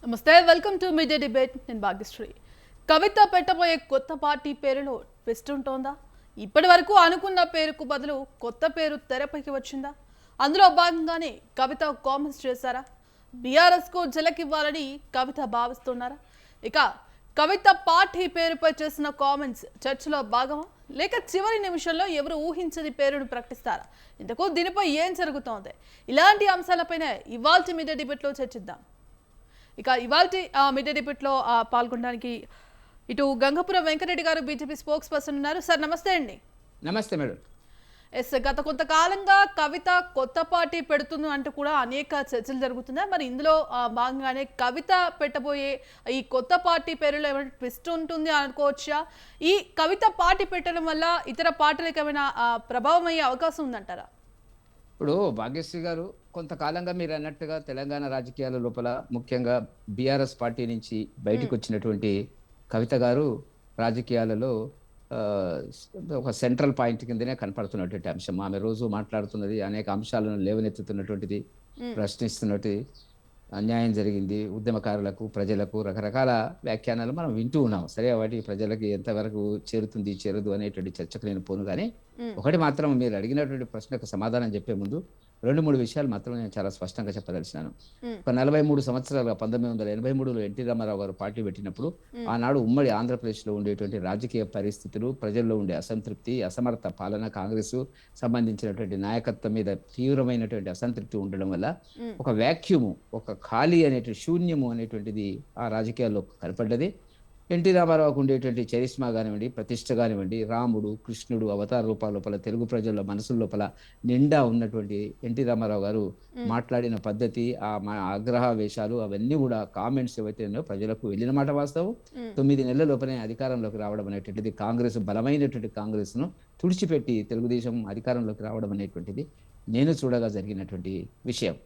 నమస్తే, welcome to media debate. నేను భాగ్యశ్రీ. కవిత పెట్టబోయే కొత్త పార్టీ పేరులో ట్విస్ట్ ఉంటోందా? ఇప్పటి వరకు అనుకున్న పేరుకు బదులు కొత్త పేరు తెరపైకి వచ్చిందా? అందులో భాగంగానే కవిత కామెంట్స్ చేశారా? బీఆర్ఎస్కు జలకివ్వాలని కవిత భావిస్తున్నారా? ఇక కవిత పార్టీ పేరుపై చేసిన కామెంట్స్ చర్చలో భాగమా, లేక చివరి నిమిషంలో ఎవరు ఊహించని పేరును ప్రకటిస్తారా? ఇంతకు దీనిపై ఏం జరుగుతోంది? ఇలాంటి అంశాలపైన ఇవాల్టి మీడియా డిబేట్లో చర్చిద్దాం. ఇక ఇవాల్టి మీడియా డిబేట్లో పాల్గొనడానికి ఇటు గంగపురం వెంకటరెడ్డి గారు బీజేపీ స్పోక్స్ పర్సన్ ఉన్నారు. సార్ నమస్తే అండి. నమస్తే మేడం. గత కొంతకాలంగా కవిత కొత్త పార్టీ పెడుతుంది అంటూ కూడా అనేక చర్చలు జరుగుతున్నాయి. మరి ఇందులో భాగంగానే కవిత పెట్టబోయే ఈ కొత్త పార్టీ పేరులో ఏమైనా ట్విస్ట్ ఉంటుంది అనుకోవచ్చా? ఈ కవిత పార్టీ పెట్టడం వల్ల ఇతర పార్టీలకు ఏమైనా ప్రభావం అయ్యే అవకాశం ఉందంటారా? ఇప్పుడు భాగ్యశ్రీ గారు కొంతకాలంగా మీరు అన్నట్టుగా తెలంగాణ రాజకీయాల లోపల ముఖ్యంగా బీఆర్ఎస్ పార్టీ నుంచి బయటకు వచ్చినటువంటి కవిత గారు రాజకీయాలలో ఒక సెంట్రల్ పాయింట్ కిందనే కనపడుతున్నటువంటి అంశం. ఆమె రోజు మాట్లాడుతున్నది అనేక అంశాలను లేవనెత్తుతున్నటువంటిది, ప్రశ్నిస్తున్నట్టు అన్యాయం జరిగింది ఉద్యమకారులకు, ప్రజలకు రకరకాల వ్యాఖ్యానాలు మనం వింటూ ఉన్నాం. సరే, వాటి ప్రజలకి ఎంతవరకు చేరుతుంది చేరదు అనేటువంటి చర్చకు నేను పోను. కానీ ఒకటి మాత్రం, మీరు అడిగినటువంటి ప్రశ్నకు సమాధానం చెప్పే ముందు 2-3 విషయాలు మాత్రం నేను చాలా స్పష్టంగా చెప్పదలిచినాను. ఒక 43 సంవత్సరాలుగా 1983లో ఎన్టీ రామారావు గారు పార్టీ పెట్టినప్పుడు ఆనాడు ఉమ్మడి ఆంధ్రప్రదేశ్లో ఉండేటువంటి రాజకీయ పరిస్థితులు, ప్రజల్లో ఉండే అసంతృప్తి, అసమర్థ పాలన, కాంగ్రెస్ సంబంధించినటువంటి నాయకత్వం మీద తీవ్రమైనటువంటి అసంతృప్తి ఉండడం వల్ల ఒక వ్యాక్యూము, ఒక ఖాళీ అనేటువంటి శూన్యము అనేటువంటిది ఆ రాజకీయాల్లో కనపడ్డది. ఎన్టీ రామారావుకు ఉండేటువంటి చరిస్మా కానివ్వండి, ప్రతిష్ట కానివ్వండి, రాముడు కృష్ణుడు అవతార రూపాల లోపల తెలుగు ప్రజల మనసుల లోపల నిండా ఉన్నటువంటి ఎన్టీ రామారావు గారు మాట్లాడిన పద్ధతి, ఆగ్రహావేశాలు, అవన్నీ కూడా కామెంట్స్ ఏవైతే ఉన్నాయో ప్రజలకు వెళ్ళిన మాట వాస్తవం. 9 నెలల లోపలే అధికారంలోకి రావడం అనేటువంటిది, కాంగ్రెస్ బలమైనటువంటి కాంగ్రెస్ ను తుడిచిపెట్టి తెలుగుదేశం అధికారంలోకి రావడం అనేటువంటిది నేను చూడగా జరిగినటువంటి విషయం.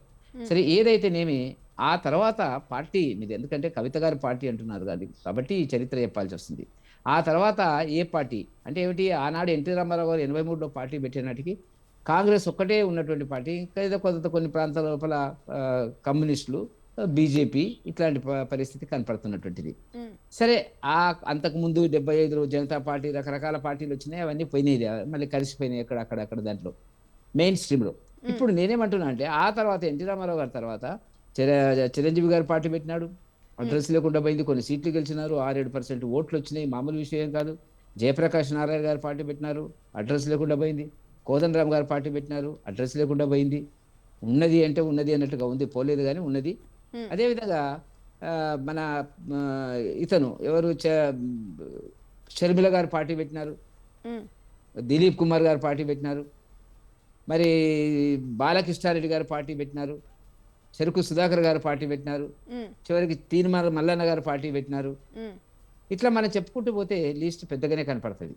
సరే, ఏదైతేనేమి ఆ తర్వాత పార్టీ మీద, ఎందుకంటే కవిత గారి పార్టీ అంటున్నారు కాదు కాబట్టి ఈ చరిత్ర చెప్పాల్సి వస్తుంది. ఆ తర్వాత ఏ పార్టీ అంటే ఏమిటి, ఆనాడు ఎన్టీ రామారావు గారు 83లో పార్టీ పెట్టినటికి కాంగ్రెస్ ఒక్కటే ఉన్నటువంటి పార్టీ. ఇంకా ఏదో కొన్ని ప్రాంతాల లోపల కమ్యూనిస్టులు, బీజేపీ ఇట్లాంటి పరిస్థితి కనపడుతున్నటువంటిది. సరే, అంతకుముందు 75లో జనతా పార్టీ, రకరకాల పార్టీలు వచ్చినాయి, అవన్నీ పోయినాయి, మళ్ళీ కలిసిపోయినాయి అక్కడ దాంట్లో మెయిన్ స్ట్రీమ్లో. ఇప్పుడు నేనేమంటున్నా అంటే, ఆ తర్వాత ఎన్టీ రామారావు గారి తర్వాత చిరంజీవి గారు పార్టీ పెట్టినాడు, అడ్రస్ లేకుండా పోయింది, కొన్ని సీట్లు గెలిచినారు, 6-7% ఓట్లు వచ్చినాయి, మామూలు విషయం కాదు. జయప్రకాష్ నారాయణ గారు పార్టీ పెట్టినారు, అడ్రస్ లేకుండా పోయింది. కోదండరామ్ గారు పార్టీ పెట్టినారు, అడ్రస్ లేకుండా పోయింది. ఉన్నది అంటే ఉన్నది అన్నట్టుగా ఉంది, పోలేదు కానీ ఉన్నది. అదేవిధంగా మన ఇతను ఎవరు, షర్మిల గారు పార్టీ పెట్టినారు, దిలీప్ కుమార్ గారు పార్టీ పెట్టినారు, మరి బాలకృష్ణారెడ్డి గారు పార్టీ పెట్టినారు, చెరుకు సుధాకర్ గారు పార్టీ పెట్టినారు, చివరికి తీర్మాల మల్లన్న గారు పార్టీ పెట్టినారు. ఇట్లా మనం చెప్పుకుంటూ పోతే లిస్ట్ పెద్దగానే కనపడుతుంది.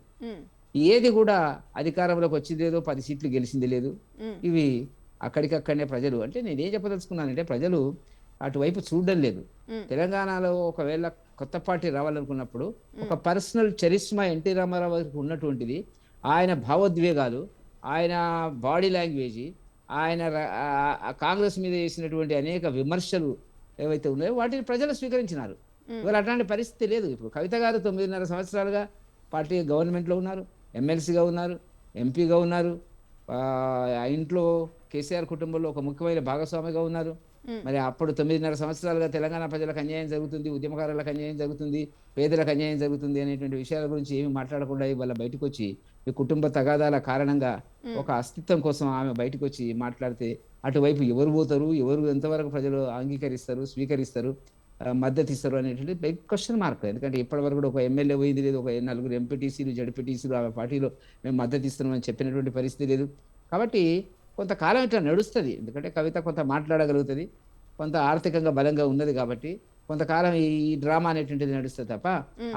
ఏది కూడా అధికారంలోకి వచ్చింది లేదు, 10 సీట్లు గెలిచింది లేదు. ఇవి అక్కడికక్కడనే ప్రజలు, అంటే నేనేం చెప్పదలుచుకున్నానంటే, ప్రజలు అటువైపు చూడడం లేదు. తెలంగాణలో ఒకవేళ కొత్త పార్టీ రావాలనుకున్నప్పుడు ఒక పర్సనల్ చరిస్మా ఎన్టీ రామారావు గారికి ఉన్నటువంటిది, ఆయన భావోద్వేగాలు, ఆయన బాడీ లాంగ్వేజ్, ఆయన కాంగ్రెస్ మీద చేసినటువంటి అనేక విమర్శలు ఏవైతే ఉన్నాయో వాటిని ప్రజలు స్వీకరించినారు. ఇవాళ అట్లాంటి పరిస్థితి లేదు. ఇప్పుడు కవిత గారు 9.5 సంవత్సరాలుగా పార్టీ గవర్నమెంట్లో ఉన్నారు, ఎమ్మెల్సీగా ఉన్నారు, ఎంపీగా ఉన్నారు, ఆ ఇంట్లో కేసీఆర్ కుటుంబంలో ఒక ముఖ్యమైన భాగస్వామిగా ఉన్నారు. మరి అప్పుడు 9.5 సంవత్సరాలుగా తెలంగాణ ప్రజలకు అన్యాయం జరుగుతుంది, ఉద్యమకారులకు అన్యాయం జరుగుతుంది, పేదలకు అన్యాయం జరుగుతుంది అనేటువంటి విషయాల గురించి ఏమి మాట్లాడకుండా ఇవాళ బయటకు వచ్చి ఈ కుటుంబ తగాదాల కారణంగా ఒక అస్తిత్వం కోసం ఆమె బయటకు వచ్చి మాట్లాడితే అటువైపు ఎవరు పోతారు, ఎవరు ఎంతవరకు ప్రజలు అంగీకరిస్తారు, స్వీకరిస్తారు, మద్దతు ఇస్తారు అనేటువంటి బిగ్ క్వశ్చన్ మార్క్. ఎందుకంటే ఇప్పటివరకు కూడా ఒక ఎమ్మెల్యే పోయింది లేదు, ఒక 4 ఎంపీటీసీలు, జడ్పీటీసీలు ఆమె పార్టీలో మేము మద్దతు ఇస్తున్నామని చెప్పినటువంటి పరిస్థితి లేదు. కాబట్టి కొంతకాలం ఇట్లా నడుస్తుంది. ఎందుకంటే కవిత కొంత మాట్లాడగలుగుతుంది, కొంత ఆర్థికంగా బలంగా ఉన్నది కాబట్టి కొంతకాలం ఈ డ్రామా అనేటువంటిది నడుస్తుంది తప్ప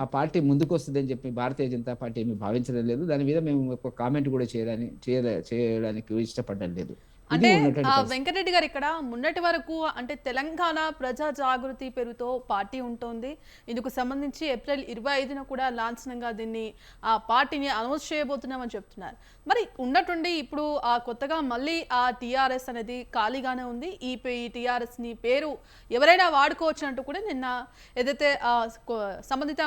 ఆ పార్టీ ముందుకు వస్తుందని చెప్పి భారతీయ జనతా పార్టీ ఏమి భావించడం లేదు. దాని మీద మేము ఒక కామెంట్ కూడా చేయడానికి ఇష్టపడడం లేదు. అంటే ఉన్నటువంటి పరిస్థితి. వెంకటరెడ్డి గారు ఇక్కడ మొన్నటి వరకు అంటే తెలంగాణ ప్రజా జాగృతి పేరుతో పార్టీ ఉంటుంది. ఇందుకు సంబంధించి ఏప్రిల్ 25న కూడా లాంఛనంగా దీన్ని ఆ పార్టీని అనౌన్స్ చేయబోతున్నామని చెప్తున్నారు. మరి ఉన్నట్టుండి ఇప్పుడు కొత్తగా మళ్ళీ ఆ టీఆర్ఎస్ అనేది ఖాళీగానే ఉంది. ఈ టీఆర్ఎస్ ని పేరు ఎవరైనా వాడుకోవచ్చు అంటూ కూడా నిన్న ఏదైతే సంబంధిత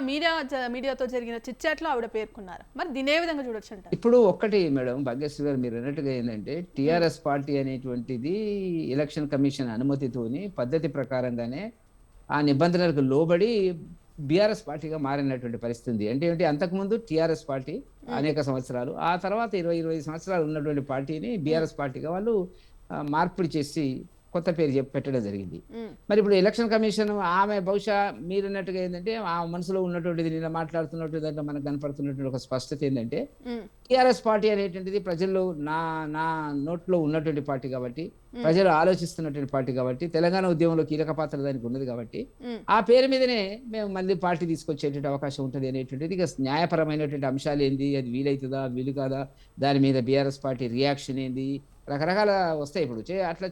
మీడియాతో జరిగిన చిట్చాట్లో ఆవిడ పేర్కొన్నారు. మరి దీని ఏ విధంగా చూడొచ్చు అంటారు? ఇప్పుడు ఒక్కటి మేడం భాగ్యశ్రీ గారు మీరు అన్నట్టుగా ఏంటంటే టిఆర్ఎస్ పార్టీ అనేటువంటిది ఎలక్షన్ కమిషన్ అనుమతితోని పద్ధతి ప్రకారంగానే ఆ నిబంధనలకు లోబడి బీఆర్ఎస్ పార్టీగా మారినటువంటి పరిస్థితి ఉంది. అంటే ఏంటి, అంతకుముందు టిఆర్ఎస్ పార్టీ అనేక సంవత్సరాలు, ఆ తర్వాత 20 సంవత్సరాలు ఉన్నటువంటి పార్టీని బీఆర్ఎస్ పార్టీగా వాళ్ళు మార్పిడి చేసి కొత్త పేరు చెప్పి పెట్టడం జరిగింది. మరి ఇప్పుడు ఎలక్షన్ కమిషన్ ఆమె బహుశా మీరున్నట్టుగా ఏంటంటే ఆ మనసులో ఉన్నటువంటిది నిన్న మాట్లాడుతున్నట్టు దాంట్లో మనకు కనపడుతున్నటువంటి ఒక స్పష్టత ఏంటంటే టిఆర్ఎస్ పార్టీ అనేటువంటిది ప్రజల్లో నా నా నోట్లో ఉన్నటువంటి పార్టీ కాబట్టి, ప్రజలు ఆలోచిస్తున్నటువంటి పార్టీ కాబట్టి, తెలంగాణ ఉద్యమంలో కీలక పాత్ర దానికి ఉన్నది కాబట్టి ఆ పేరు మీదనే మేము మళ్ళీ పార్టీ తీసుకొచ్చేటువంటి అవకాశం ఉంటుంది అనేటువంటిది. ఇక న్యాయపరమైనటువంటి అంశాలు ఏంది, అది వీలవుతుందా వీలు కాదా, దాని మీద బీఆర్ఎస్ పార్టీ రియాక్షన్ ఏంది, రకరకాల వస్తాయి. ఇప్పుడు అట్లా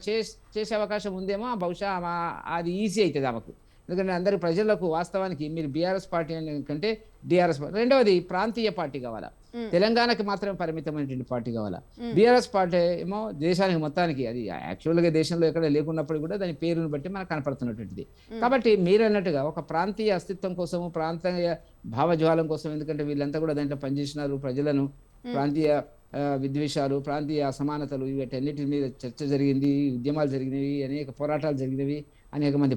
చేసే అవకాశం ఉందేమో బహుశా అది ఈజీ అవుతుంది ఆమెకు. ఎందుకంటే అందరి ప్రజలకు వాస్తవానికి మీరు బీఆర్ఎస్ పార్టీ కంటే డిఆర్ఎస్ పార్టీ, రెండవది ప్రాంతీయ పార్టీ కావాలా, తెలంగాణకి మాత్రమే పరిమితమైనటువంటి పార్టీ కావాలా. బీఆర్ఎస్ పార్టీ ఏమో దేశానికి మొత్తానికి, అది యాక్చువల్గా దేశంలో ఎక్కడ లేకున్నప్పుడు కూడా దాని పేరును బట్టి మనకు కనపడుతున్నటువంటిది. కాబట్టి మీరు అన్నట్టుగా ఒక ప్రాంతీయ అస్తిత్వం కోసము, ప్రాంతీయ భావజ్వాలం కోసం, ఎందుకంటే వీళ్ళంతా కూడా దాంట్లో పనిచేసినారు, ప్రజలను ప్రాంతీయ విద్వేషాలు, ప్రాంతీయ అసమానతలు వీటన్నిటి మీద చర్చ జరిగింది, ఉద్యమాలు జరిగినవి, అనేక పోరాటాలు జరిగినవి, అనేక మంది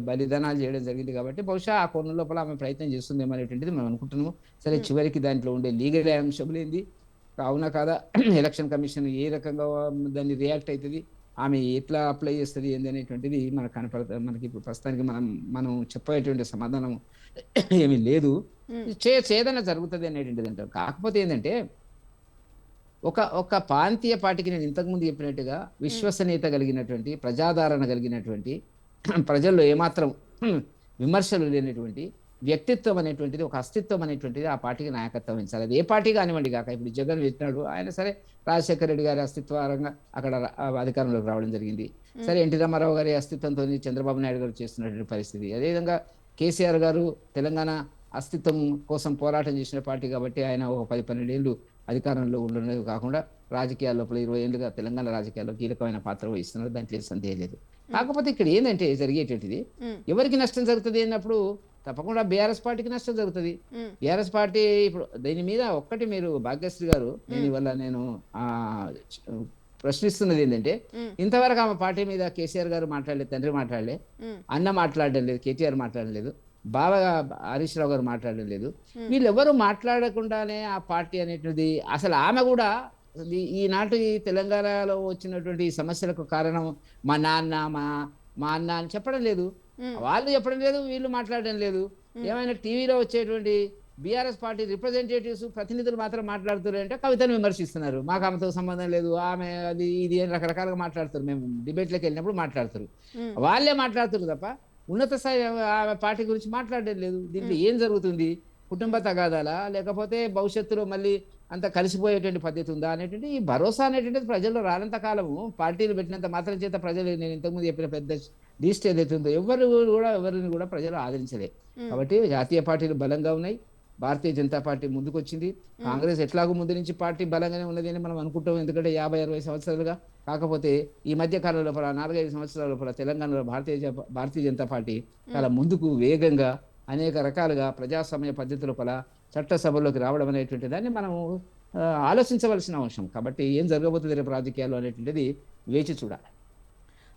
బలిదానాలు చేయడం జరిగింది. కాబట్టి బహుశా ఆ కోణం లోపల ఆమె ప్రయత్నం చేస్తుందేమో అనేటువంటిది మనం అనుకుంటున్నాము. సరే, చివరికి దాంట్లో ఉండే లీగల్ అంశములు ఏంది, అవునా కాదా, ఎలక్షన్ కమిషన్ ఏ రకంగా దాన్ని రియాక్ట్ అవుతుంది, ఆమె ఎట్లా అప్లై చేస్తుంది ఏంది అనేటువంటిది మనకు మనకి ఇప్పుడు ప్రస్తుతానికి మనం చెప్పేటువంటి సమాధానం ఏమీ లేదు. చేదన జరుగుతుంది అనేటువంటిది అంటారు. కాకపోతే ఏంటంటే ఒక ప్రాంతీయ పార్టీకి నేను ఇంతకుముందు చెప్పినట్టుగా విశ్వసనీయత కలిగినటువంటి, ప్రజాదరణ కలిగినటువంటి, ప్రజల్లో ఏమాత్రం విమర్శలు లేనటువంటి వ్యక్తిత్వం అనేటువంటిది, ఒక అస్తిత్వం అనేటువంటిది ఆ పార్టీకి నాయకత్వం వహించాలి. అది ఏ పార్టీ కానివ్వండి కాక. ఇప్పుడు జగన్ పెట్టినాడు ఆయన, సరే రాజశేఖర రెడ్డి గారి అస్తిత్వపరంగా అక్కడ అధికారంలోకి రావడం జరిగింది. సరే, ఎన్టీ రామారావు గారి అస్తిత్వంతో చంద్రబాబు నాయుడు గారు చేస్తున్నటువంటి పరిస్థితి. అదేవిధంగా కేసీఆర్ గారు తెలంగాణ అస్తిత్వం కోసం పోరాటం చేసిన పార్టీ కాబట్టి ఆయన ఒక 10-12 ఏళ్ళు అధికారంలో ఉండడం కాకుండా రాజకీయాల్లో 20 ఏళ్ళుగా తెలంగాణ రాజకీయాల్లో కీలకమైన పాత్ర వహిస్తున్నారు, దాంట్లో సందేహం లేదు. కాకపోతే ఇక్కడ ఏంటంటే జరిగేటటువంటిది ఎవరికి నష్టం జరుగుతుంది అన్నప్పుడు తప్పకుండా బీఆర్ఎస్ పార్టీకి నష్టం జరుగుతుంది. బీఆర్ఎస్ పార్టీ ఇప్పుడు దీని మీద ఒక్కటి మీరు భాగ్యశ్రీ గారు, దీనివల్ల నేను ప్రశ్నిస్తున్నది ఏంటంటే, ఇంతవరకు ఆమె పార్టీ మీద కేసీఆర్ గారు మాట్లాడలేదు, తండ్రి మాట్లాడలే, అన్న మాట్లాడడం లేదు, కేటీఆర్ మాట్లాడడం లేదు, బాగా హరీష్ రావు గారు మాట్లాడడం లేదు. వీళ్ళెవరు మాట్లాడకుండానే ఆ పార్టీ అనేటువంటిది, అసలు ఆమె కూడా ఈనాటి తెలంగాణలో వచ్చినటువంటి సమస్యలకు కారణం మా నాన్న మా అన్న అని చెప్పడం లేదు, వాళ్ళు చెప్పడం లేదు, వీళ్ళు మాట్లాడడం లేదు. ఏమైనా టీవీలో వచ్చేటువంటి బీఆర్ఎస్ పార్టీ రిప్రజెంటేటివ్స్, ప్రతినిధులు మాత్రం మాట్లాడుతున్నారు అంటే కవితను విమర్శిస్తున్నారు, మాకు ఆమెతో సంబంధం లేదు, ఆమె అది ఇది అని రకరకాలుగా మాట్లాడుతారు. మేము డిబేట్లకు వెళ్ళినప్పుడు మాట్లాడుతారు, వాళ్ళే మాట్లాడుతున్నారు తప్ప ఉన్నత స్థాయి పార్టీ గురించి మాట్లాడడం లేదు. దీంట్లో ఏం జరుగుతుంది, కుటుంబ తగాదాలా, లేకపోతే భవిష్యత్తులో మళ్ళీ అంత కలిసిపోయేటువంటి పద్ధతి ఉందా అనేటువంటి ఈ భరోసా అనేటువంటిది ప్రజల్లో రానంత కాలము, పార్టీలు పెట్టినంత మాత్రం చేత ప్రజలు, నేను ఇంతకుముందు చెప్పిన పెద్ద లిస్ట్ ఏదైతే ఉందో ఎవరిని కూడా ప్రజలు ఆదరించలే. కాబట్టి జాతీయ పార్టీలు బలంగా ఉన్నాయి, భారతీయ జనతా పార్టీ ముందుకు వచ్చింది, కాంగ్రెస్ ఎట్లాగో ముందు నుంచి పార్టీ బలంగానే ఉన్నది అని మనం అనుకుంటాం, ఎందుకంటే 50-60 సంవత్సరాలుగా. కాకపోతే ఈ మధ్య కాలం లోపల 4-5 సంవత్సరాల లోపల తెలంగాణలో భారతీయ జనతా పార్టీ చాలా ముందుకు వేగంగా అనేక రకాలుగా ప్రజాస్వామ్య పద్ధతి లోపల చట్టసభల్లోకి రావడం అనేటువంటి దాన్ని మనం ఆలోచించవలసిన అంశం. కాబట్టి ఏం జరగబోతుంది రేపు రాజకీయాల్లో అనేటువంటిది వేచి చూడాలి.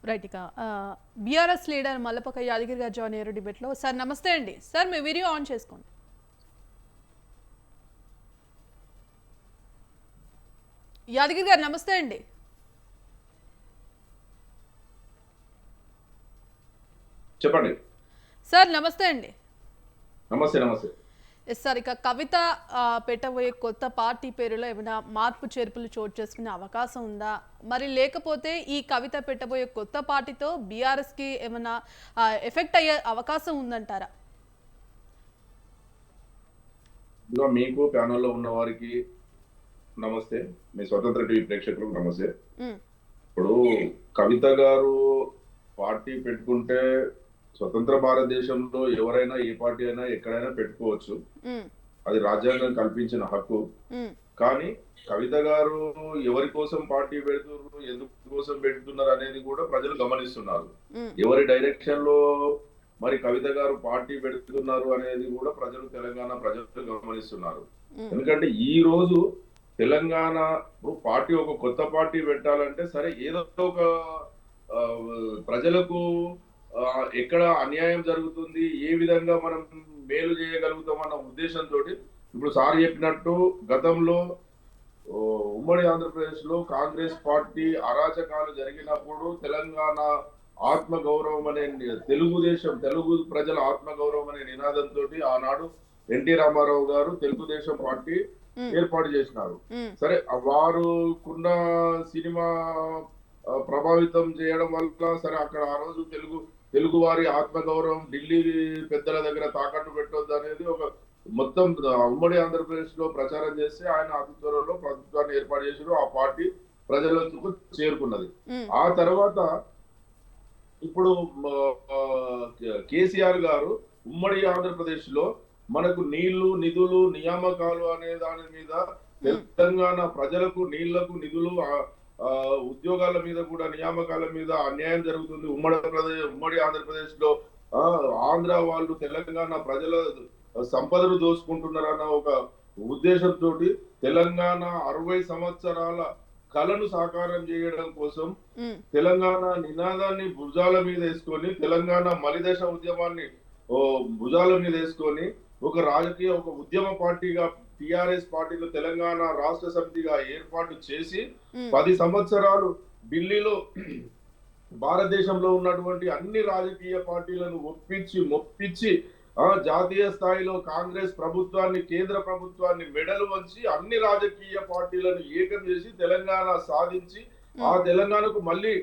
రైట్. ఇక బీఆర్ఎస్ లీడర్ మల్లపక్క యాదగిరి గారు జాయిన్ అయ్యారు డిబేట్లో. సార్ నమస్తే అండి. సార్ మీ వీడియో ఆన్ చేసుకోండి. యాదగిరి గారు నమస్తే అండి. చెప్పండి సార్. నమస్తే అండి. నమస్తే. నమస్తే సార్, ఇక కవిత పెట్టబోయే కొత్త పార్టీ పేరులో ఏమైనా మార్పు చేర్పులు చోటు చేసుకునే అవకాశం ఉందా, మరి లేకపోతే ఈ కవిత పెట్టబోయే కొత్త పార్టీతో బీఆర్ఎస్ కి ఏమైనా ఎఫెక్ట్ అయ్యే అవకాశం ఉందంటారా? మీకు ప్యానల్లో ఉన్న వారికి నమస్తే, మీ స్వతంత్ర టీవీ ప్రేక్షకులకు నమస్తే. ఇప్పుడు కవిత గారు పార్టీ పెట్టుకుంటే స్వతంత్ర భారతదేశంలో ఎవరైనా ఏ పార్టీ అయినా ఎక్కడైనా పెట్టుకోవచ్చు. ఉమ్, అది రాజ్యాంగం కల్పించిన హక్కు. ఉమ్, కానీ కవిత గారు ఎవరి కోసం పార్టీ పెడుతున్నారు, ఎందుకు కోసం పెడుతున్నారు అనేది కూడా ప్రజలు గమనిస్తున్నారు. ఉమ్, ఎవరి డైరెక్షన్ లో మరి కవిత గారు పార్టీ పెడుతున్నారు అనేది కూడా తెలంగాణ ప్రజలు గమనిస్తున్నారు. ఉమ్, ఎందుకంటే ఈ రోజు తెలంగాణ పార్టీ ఒక కొత్త పార్టీ పెట్టాలంటే సరే ఏదో ఒక ఆ, ప్రజలకు ఎక్కడ అన్యాయం జరుగుతుంది, ఏ విధంగా మనం మేలు చేయగలుగుతాం అన్న ఉద్దేశంతో ఇప్పుడు సార్ చెప్పినట్టు గతంలో ఉమ్మడి ఆంధ్రప్రదేశ్ లో కాంగ్రెస్ పార్టీ అరాచకాలు జరిగినప్పుడు తెలంగాణ ఆత్మ గౌరవం అనే తెలుగు ప్రజల ఆత్మ గౌరవం అనే నినాదంతో ఆనాడు ఎన్టీ రామారావు గారు తెలుగుదేశం పార్టీ ఏర్పాటు చేసినారు. ఉమ్, సరే వారుకున్న సినిమా ప్రభావితం చేయడం వల్ల సరే అక్కడ ఆ రోజు తెలుగు వారి ఆత్మగౌరవం ఢిల్లీ పెద్దల దగ్గర తాకట్టు పెట్టొద్దు అనేది ఒక మొత్తం ఉమ్మడి ఆంధ్రప్రదేశ్ లో ప్రచారం చేసి ఆయన అతి త్వరలో ప్రభుత్వాన్ని ఏర్పాటు చేసారు. ఆ పార్టీ ప్రజలకు చేరుకున్నది. ఉమ్, ఆ తర్వాత ఇప్పుడు కేసీఆర్ గారు ఉమ్మడి ఆంధ్రప్రదేశ్ లో మనకు నీళ్లు, నిధులు, నియామకాలు అనే దాని మీద తెలంగాణ ప్రజలకు నీళ్లకు, నిధులు, ఉద్యోగాల మీద కూడా నియామకాల మీద అన్యాయం జరుగుతుంది. ఉమ్మడి ఆంధ్రప్రదేశ్ లో ఆంధ్ర వాళ్ళు తెలంగాణ ప్రజల సంపదను దోచుకుంటున్నారన్న ఒక ఉద్దేశంతో తెలంగాణ 60 సంవత్సరాల కళను సాకారం చేయడం కోసం తెలంగాణ నినాదాన్ని భుజాల మీద వేసుకొని, తెలంగాణ మలిదశ ఉద్యమాన్ని భుజాల మీద వేసుకొని ఒక ఉద్యమ పార్టీగా టిఆర్ఎస్ పార్టీలో తెలంగాణ రాష్ట్ర సమితిగా ఏర్పాటు చేసి 10 సంవత్సరాలు ఢిల్లీలో భారతదేశంలో ఉన్నటువంటి అన్ని రాజకీయ పార్టీలను మొప్పించి జాతీయ స్థాయిలో కాంగ్రెస్ ప్రభుత్వాన్ని, కేంద్ర ప్రభుత్వాన్ని మెడలు వంచి అన్ని రాజకీయ పార్టీలను ఏకం చేసి తెలంగాణ సాధించి ఆ తెలంగాణకు మళ్ళీ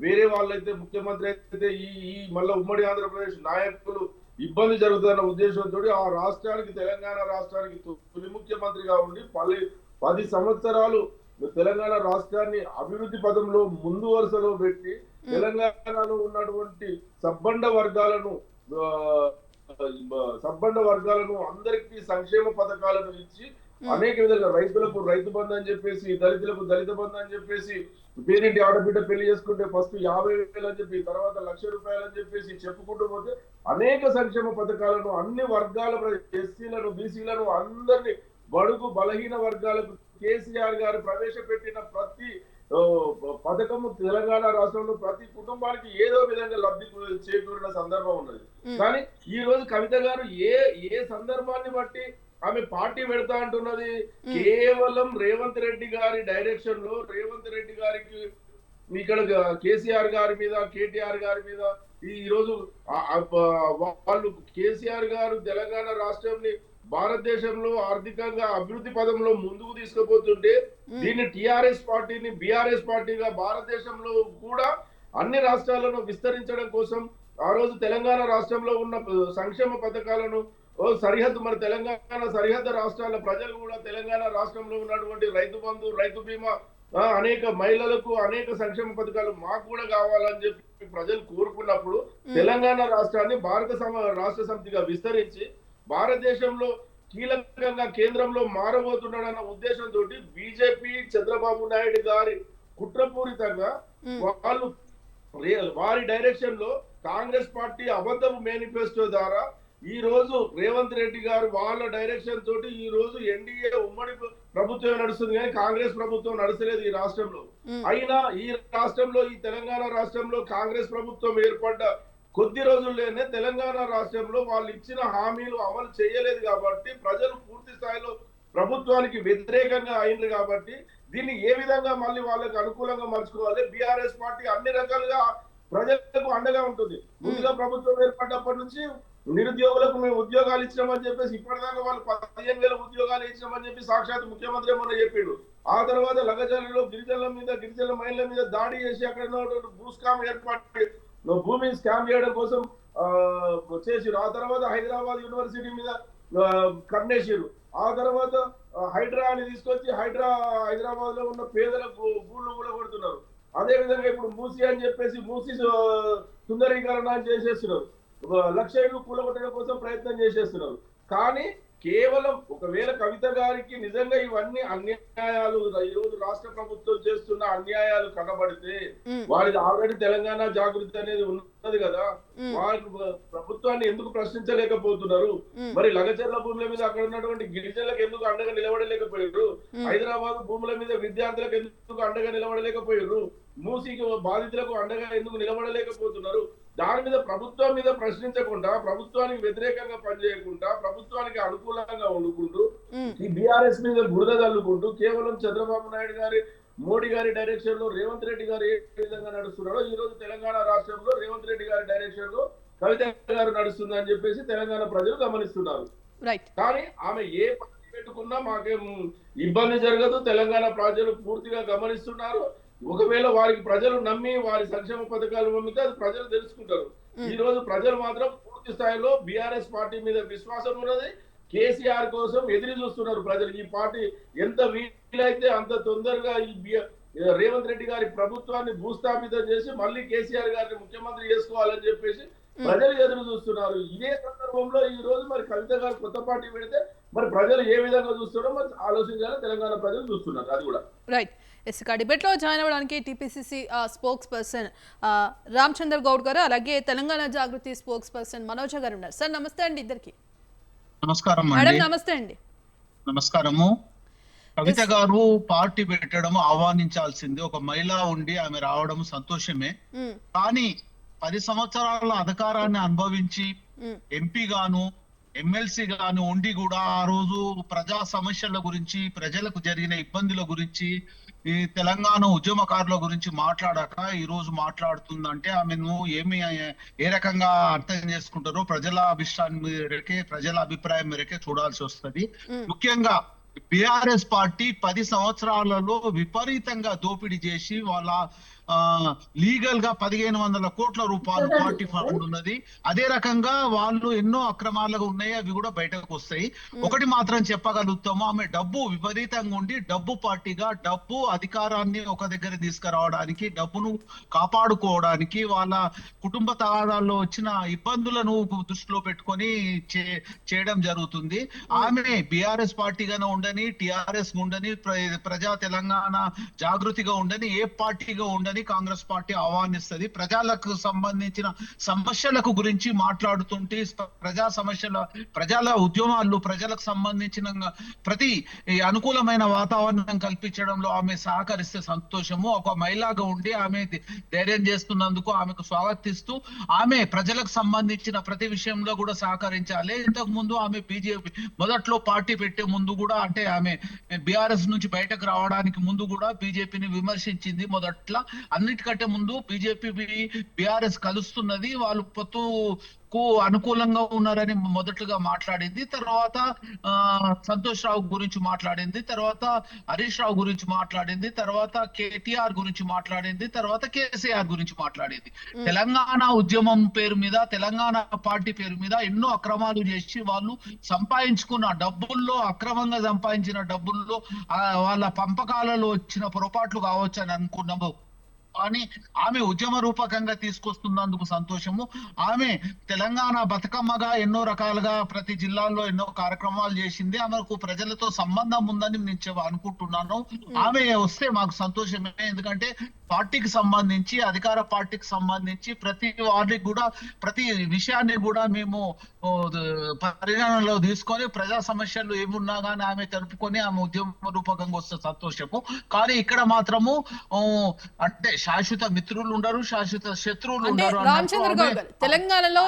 వేరే వాళ్ళైతే ముఖ్యమంత్రి అయితే ఈ మళ్ళీ ఉమ్మడి ఆంధ్రప్రదేశ్ నాయకులు ఇబ్బంది జరుగుతున్న ఉద్దేశంతో ఆ రాష్ట్రానికి, తెలంగాణ రాష్ట్రానికి తొలి ముఖ్యమంత్రిగా ఉండి 10 సంవత్సరాలు తెలంగాణ రాష్ట్రాన్ని అభివృద్ధి పదంలో ముందు వరుసలో పెట్టి తెలంగాణలో ఉన్నటువంటి సబ్బండ వర్గాలను అందరికీ సంక్షేమ పథకాలను ఇచ్చి అనేక విధాలుగా రైతులకు రైతు బంధు అని చెప్పేసి, దళితులకు దళిత బంధు అని చెప్పేసి, పేరింటి ఆడబిడ్డ పెళ్లి చేసుకుంటే ఫస్ట్ 50,000 అని చెప్పి, తర్వాత ₹1,00,000 అని చెప్పేసి చెప్పుకుంటూ పోతే అనేక సంక్షేమ పథకాలను అన్ని వర్గాల ఎస్సీలను, బీసీలను అందరినీ బడుగు బలహీన వర్గాలకు కేసీఆర్ గారు ప్రవేశపెట్టిన ప్రతి పథకము తెలంగాణ రాష్ట్రంలో ప్రతి కుటుంబానికి ఏదో విధంగా లబ్ధి చేకూరిన సందర్భం ఉన్నది. కానీ ఈ రోజు కవిత గారు ఏ సందర్భాన్ని బట్టి ఆమె పార్టీ పెడతా అంటున్నది? కేవలం రేవంత్ రెడ్డి గారి డైరెక్షన్ లో, రేవంత్ రెడ్డి గారికి ఇక్కడ కేసీఆర్ గారి మీద, కేటీఆర్ గారి మీద ఈ రోజు వాళ్ళు కేసీఆర్ గారు తెలంగాణ రాష్ట్రాన్ని భారతదేశంలో ఆర్థికంగా అభివృద్ధి పదంలో ముందుకు తీసుకుపోతుంటే దీన్ని టిఆర్ఎస్ పార్టీని బీఆర్ఎస్ పార్టీగా భారతదేశంలో కూడా అన్ని రాష్ట్రాలను విస్తరించడం కోసం ఆ రోజు తెలంగాణ రాష్ట్రంలో ఉన్న సంక్షేమ పథకాలను సరిహద్దు మన తెలంగాణ సరిహద్దు రాష్ట్రాల ప్రజలు కూడా తెలంగాణ రాష్ట్రంలో ఉన్నటువంటి రైతు బంధు, రైతు బీమా, అనేక మహిళలకు అనేక సంక్షేమ పథకాలు మాకు కూడా కావాలని చెప్పి ప్రజలు కోరుకున్నప్పుడు తెలంగాణ రాష్ట్రాన్ని రాష్ట్ర సమితిగా విస్తరించి భారతదేశంలో కీలకంగా కేంద్రంలో మారబోతున్నాడన్న ఉద్దేశంతో బీజేపీ చంద్రబాబు నాయుడు గారి కుట్రపూరితంగా వాళ్ళు వారి డైరెక్షన్ లో కాంగ్రెస్ పార్టీ అబద్ధపు మేనిఫెస్టో ద్వారా ఈ రోజు రేవంత్ రెడ్డి గారు వాళ్ళ డైరెక్షన్ తోటి ఈ రోజు ఎన్డీఏ ఉమ్మడి ప్రభుత్వం నడుస్తుంది కానీ కాంగ్రెస్ ప్రభుత్వం నడుస్తలేదు ఈ రాష్ట్రంలో. అయినా ఈ రాష్ట్రంలో, ఈ తెలంగాణ రాష్ట్రంలో కాంగ్రెస్ ప్రభుత్వం ఏర్పడ్డ కొద్ది రోజుల్లోనే తెలంగాణ రాష్ట్రంలో వాళ్ళు ఇచ్చిన హామీలు అమలు చేయలేదు కాబట్టి ప్రజలు పూర్తి స్థాయిలో ప్రభుత్వానికి వ్యతిరేకంగా అయింది కాబట్టి దీన్ని ఏ విధంగా మళ్ళీ వాళ్ళకి అనుకూలంగా మలుచుకోవాలి? బీఆర్ఎస్ పార్టీ అన్ని రకాలుగా ప్రజలకు అండగా ఉంటుంది. ముందుగా ప్రభుత్వం ఏర్పడ్డప్పటి నుంచి నిరుద్యోగులకు మేము ఉద్యోగాలు ఇచ్చినామని చెప్పేసి ఇప్పటిదాకా వాళ్ళు 15,000 ఉద్యోగాలు ఇచ్చినామని చెప్పి సాక్షాత్ ముఖ్యమంత్రి ఏమన్నా చెప్పిండు. ఆ తర్వాత లగజాలలో గిరిజనుల మహిళల మీద దాడి చేసి అక్కడ భూస్కామ్ ఏర్పాటు భూమిని స్కామ్ చేయడం కోసం చేసిరు. ఆ తర్వాత హైదరాబాద్ యూనివర్సిటీ మీద కన్నేసిరు. ఆ తర్వాత హైడ్రా అని తీసుకొచ్చి హైదరాబాద్ లో ఉన్న పేదలకు గూళ్ళు కూడా కొడుతున్నారు. అదే విధంగా ఇప్పుడు మూసి అని చెప్పేసి మూసి సుందరీకరణ అని చేసేస్తున్నారు. 1,00,000 ఇళ్ళు కూలగొట్టడం కోసం ప్రయత్నం చేసేస్తున్నారు. కానీ కేవలం ఒకవేళ కవిత గారికి నిజంగా ఇవన్నీ అన్యాయాలు ఈ రోజు రాష్ట్ర ప్రభుత్వం చేస్తున్న అన్యాయాలు కనబడితే వారిది ఆల్రెడీ తెలంగాణ జాగృతి అనేది ఉన్నది కదా, వారి ప్రభుత్వాన్ని ఎందుకు ప్రశ్నించలేకపోతున్నారు? మరి లగచర్ల భూముల మీద అక్కడ ఉన్నటువంటి గిరిజనులకు ఎందుకు అండగా నిలబడలేకపోయారు? హైదరాబాద్ భూముల మీద విద్యార్థులకు ఎందుకు అండగా నిలబడలేకపోయారు? మూసీకి బాధితులకు అండగా ఎందుకు నిలబడలేకపోతున్నారు? దాని మీద ప్రభుత్వం మీద ప్రశ్నించకుండా, ప్రభుత్వానికి వ్యతిరేకంగా పనిచేయకుండా, ప్రభుత్వానికి అనుకూలంగా వండుకుంటూ ఈ బీఆర్ఎస్ మీద బురద తల్లుకుంటూ కేవలం చంద్రబాబు నాయుడు గారి, మోడీ గారి డైరెక్షన్ లో రేవంత్ రెడ్డి గారు ఏ విధంగా నడుస్తున్నారో ఈ రోజు తెలంగాణ రాష్ట్రంలో రేవంత్ రెడ్డి గారి డైరెక్షన్ లో కవిత గారు నడుస్తుందని చెప్పేసి తెలంగాణ ప్రజలు గమనిస్తున్నారు. కానీ ఆమె ఏ పని పెట్టుకున్నా మాకేం ఇబ్బంది జరగదు, తెలంగాణ ప్రజలు పూర్తిగా గమనిస్తున్నారు. ఒకవేళ వారికి ప్రజలు నమ్మి వారి సంక్షేమ పథకాలు పంపితే అది ప్రజలు తెలుసుకుంటారు. ఈ రోజు ప్రజలు మాత్రం పూర్తి స్థాయిలో బీఆర్ఎస్ పార్టీ మీద విశ్వాసం ఉన్నది. కేసీఆర్ కోసం ఎదురు చూస్తున్నారు ప్రజలు. ఈ పార్టీ ఎంత వీలైతే అంత తొందరగా ఈ రేవంత్ రెడ్డి గారి ప్రభుత్వాన్ని భూస్థాపితం చేసి మళ్ళీ కేసీఆర్ గారిని ముఖ్యమంత్రి చేసుకోవాలని చెప్పేసి ప్రజలు ఎదురు చూస్తున్నారు. ఇదే సందర్భంలో ఈ రోజు మరి కవిత గారు కొత్త పార్టీ పెడితే మరి ప్రజలు ఏ విధంగా చూస్తారో మరి ఆలోచించాలని తెలంగాణ ప్రజలు చూస్తున్నారు. అది కూడా రైట్. ఇక డిబేట్లో జాయిన్ అవ్వడానికి TPCC spokes person Ramachandra Goud గారు, అలాగే తెలంగాణ జాగృతి స్పోక్స్ పర్సన్ మనోజ గారు ఉన్నారు. సార్ నమస్తే అండి ఇద్దరికి. నమస్కారం మేడం నమస్తే అండి. నమస్కారము. కవిత గారు పార్టీ పెట్టడం ఆహ్వానించాల్సింది. ఒక మహిళ ఉండి ఆమె రావడం సంతోషమే. కానీ 10 సంవత్సరాల అధికారాన్ని అనుభవించి ఎంపీ గాను ఎమ్మెల్సీ గాను ఉండి కూడా ఆ రోజు ప్రజా సమస్యల గురించి, ప్రజలకు జరిగిన ఇబ్బందుల గురించి, ఈ తెలంగాణ ఉద్యమకారుల గురించి మాట్లాడాక ఈ రోజు మాట్లాడుతుందంటే ఆమెను ఏ రకంగా అర్థం చేసుకుంటారో ప్రజల అభిష్టాన్ని మేరకే, ప్రజల అభిప్రాయం మేరకే చూడాల్సి వస్తుంది. ముఖ్యంగా బీఆర్ఎస్ పార్టీ 10 సంవత్సరాలలో విపరీతంగా దోపిడీ చేసి వాళ్ళ లీగల్ గా 1,500 కోట్ల రూపాయలు పార్టీ ఫండ్ ఉన్నది. అదే రకంగా వాళ్ళు ఎన్నో అక్రమాలుగా ఉన్నాయి, అవి కూడా బయటకు వస్తాయి. ఒకటి మాత్రం చెప్పగలుగుతాము, ఆమె డబ్బు విపరీతంగా ఉండి డబ్బు పార్టీగా, డబ్బు అధికారాన్ని ఒక దగ్గర తీసుకురావడానికి, డబ్బును కాపాడుకోవడానికి, వాళ్ళ కుటుంబ తగాదాల్లో వచ్చిన ఇబ్బందులను దృష్టిలో పెట్టుకొని చేయడం జరుగుతుంది. ఆమె బీఆర్ఎస్ పార్టీగానే ఉండని, టిఆర్ఎస్ ఉండని, ప్రజా తెలంగాణ జాగృతిగా ఉండని, ఏ పార్టీగా ఉండని కాంగ్రెస్ పార్టీ ఆహ్వానిస్తుంది. ప్రజలకు సంబంధించిన సమస్యలకు గురించి మాట్లాడుతుంటే, ప్రజల ఉద్యమాలు, ప్రజలకు సంబంధించిన ప్రతి అనుకూలమైన వాతావరణం కల్పించడంలో ఆమె సహకరిస్తే సంతోషము. ఒక మహిళగా ఉండి ఆమె ధైర్యం చేస్తున్నందుకు ఆమెకు స్వాగతిస్తూ, ఆమె ప్రజలకు సంబంధించిన ప్రతి విషయంలో కూడా సహకరించాలి. ఇంతకు ముందు ఆమె బీజేపీ మొదట్లో పార్టీ పెట్టే ముందు కూడా, అంటే ఆమె బీఆర్ఎస్ నుంచి బయటకు రావడానికి ముందు కూడా బీజేపీని విమర్శించింది. మొదట్లో అన్నిటికంటే ముందు బీజేపీ బీఆర్ఎస్ కలుస్తున్నది, వాళ్ళు పొత్తుకు అనుకూలంగా ఉన్నారని మొదటగా మాట్లాడింది. తర్వాత సంతోష్ రావు గురించి మాట్లాడింది, తర్వాత హరీష్ రావు గురించి మాట్లాడింది, తర్వాత కేటీఆర్ గురించి మాట్లాడింది, తర్వాత కేసీఆర్ గురించి మాట్లాడింది. తెలంగాణ ఉద్యమం పేరు మీద, తెలంగాణ పార్టీ పేరు మీద ఎన్నో అక్రమాలు చేసి వాళ్ళు సంపాదించుకున్న డబ్బుల్లో, అక్రమంగా సంపాదించిన డబ్బుల్లో వాళ్ళ పంపకాలలో వచ్చిన పొరపాట్లు కావచ్చు అని అనుకున్నాము. కానీ ఆమె ఉద్యమ రూపకంగా తీసుకొస్తున్నందుకు సంతోషము. ఆమె తెలంగాణ బతుకమ్మగా ఎన్నో రకాలుగా ప్రతి జిల్లాల్లో ఎన్నో కార్యక్రమాలు చేసింది. ఆమెకు ప్రజలతో సంబంధం ఉందని నేను అనుకుంటున్నాను. ఆమె వస్తే మాకు సంతోషమే. ఎందుకంటే పార్టీకి సంబంధించి, అధికార పార్టీకి సంబంధించి ప్రతి వారికి కూడా, ప్రతి విషయాన్ని కూడా మేము పరిగణనలో తీసుకొని ప్రజా సమస్యలు ఏమున్నా కానీ ఆమె తెలుపుకొని ఆమె ఉద్యమ రూపకంగా వస్తే సంతోషము. కానీ ఇక్కడ మాత్రము అంటే శాశ్వత మిత్రులు ఉండరు, శాశ్వత శత్రువులు ఉండరు. రామచంద్ర గౌడ్ గారు, తెలంగాణలో